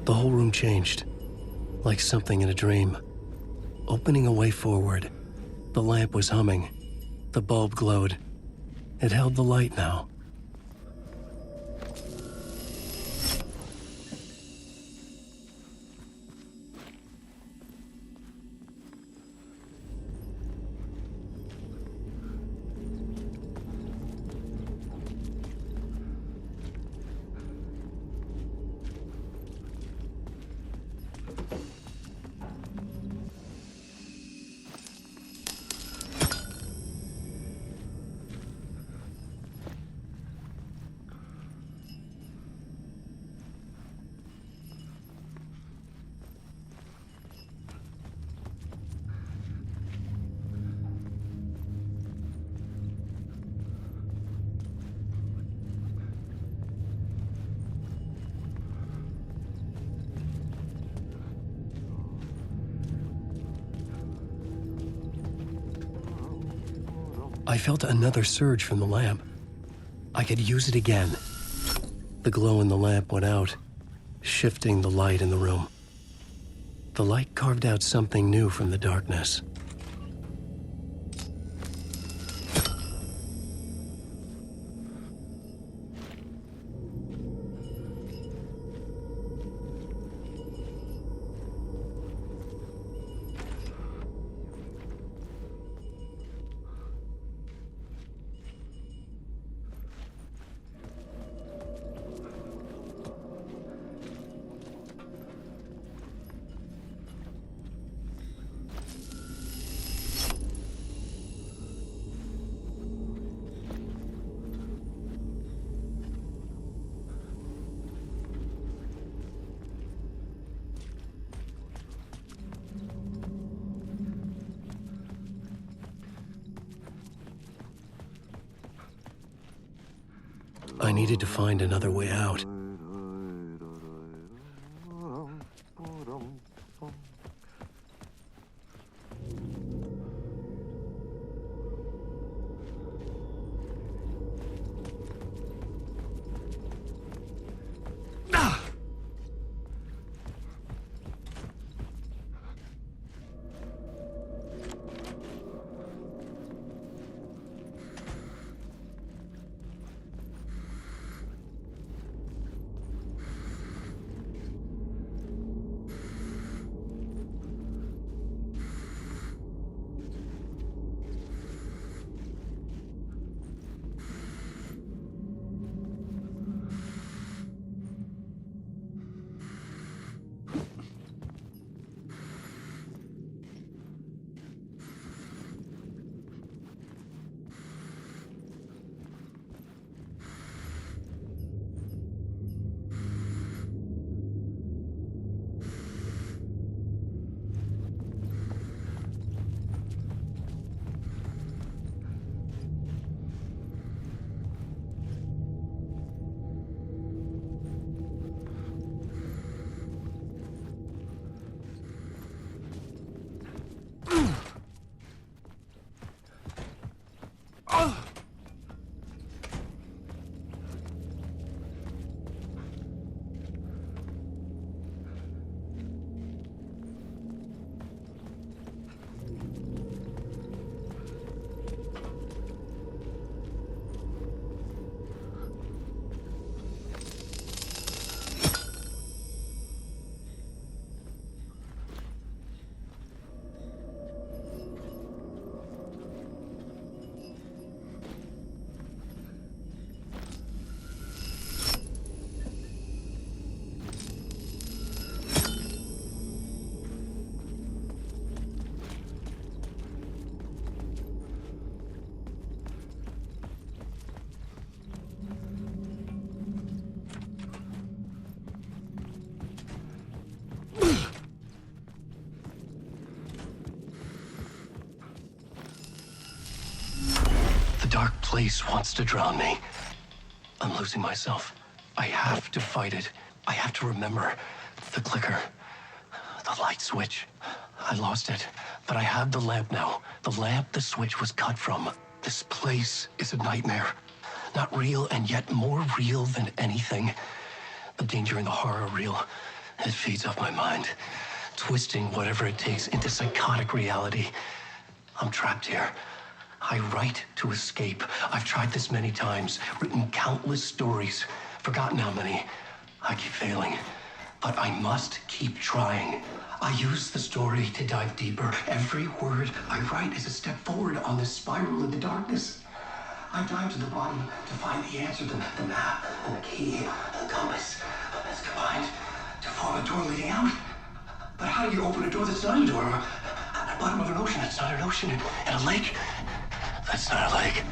the whole room changed, like something in a dream. Opening a way forward, the lamp was humming. The bulb glowed. It held the light now. I felt another surge from the lamp. I could use it again. The glow in the lamp went out, shifting the light in the room. The light carved out something new from the darkness. I needed to find another way out. Dark place wants to drown me. I'm losing myself. I have to fight it. I have to remember. The clicker. The light switch. I lost it. But I have the lamp now. The lamp the switch was cut from. This place is a nightmare. Not real, and yet more real than anything. The danger and the horror are real. It feeds off my mind. Twisting whatever it takes into psychotic reality. I'm trapped here. I write to escape. I've tried this many times, written countless stories, forgotten how many. I keep failing, but I must keep trying. I use the story to dive deeper. Every word I write is a step forward on this spiral in the darkness. I dive to the bottom to find the answer, the map, and the key, and the compass. It's combined to form a door leading out. But how do you open a door that's not a door? At the bottom of an ocean, that's not an ocean, and a lake. That's not a lake.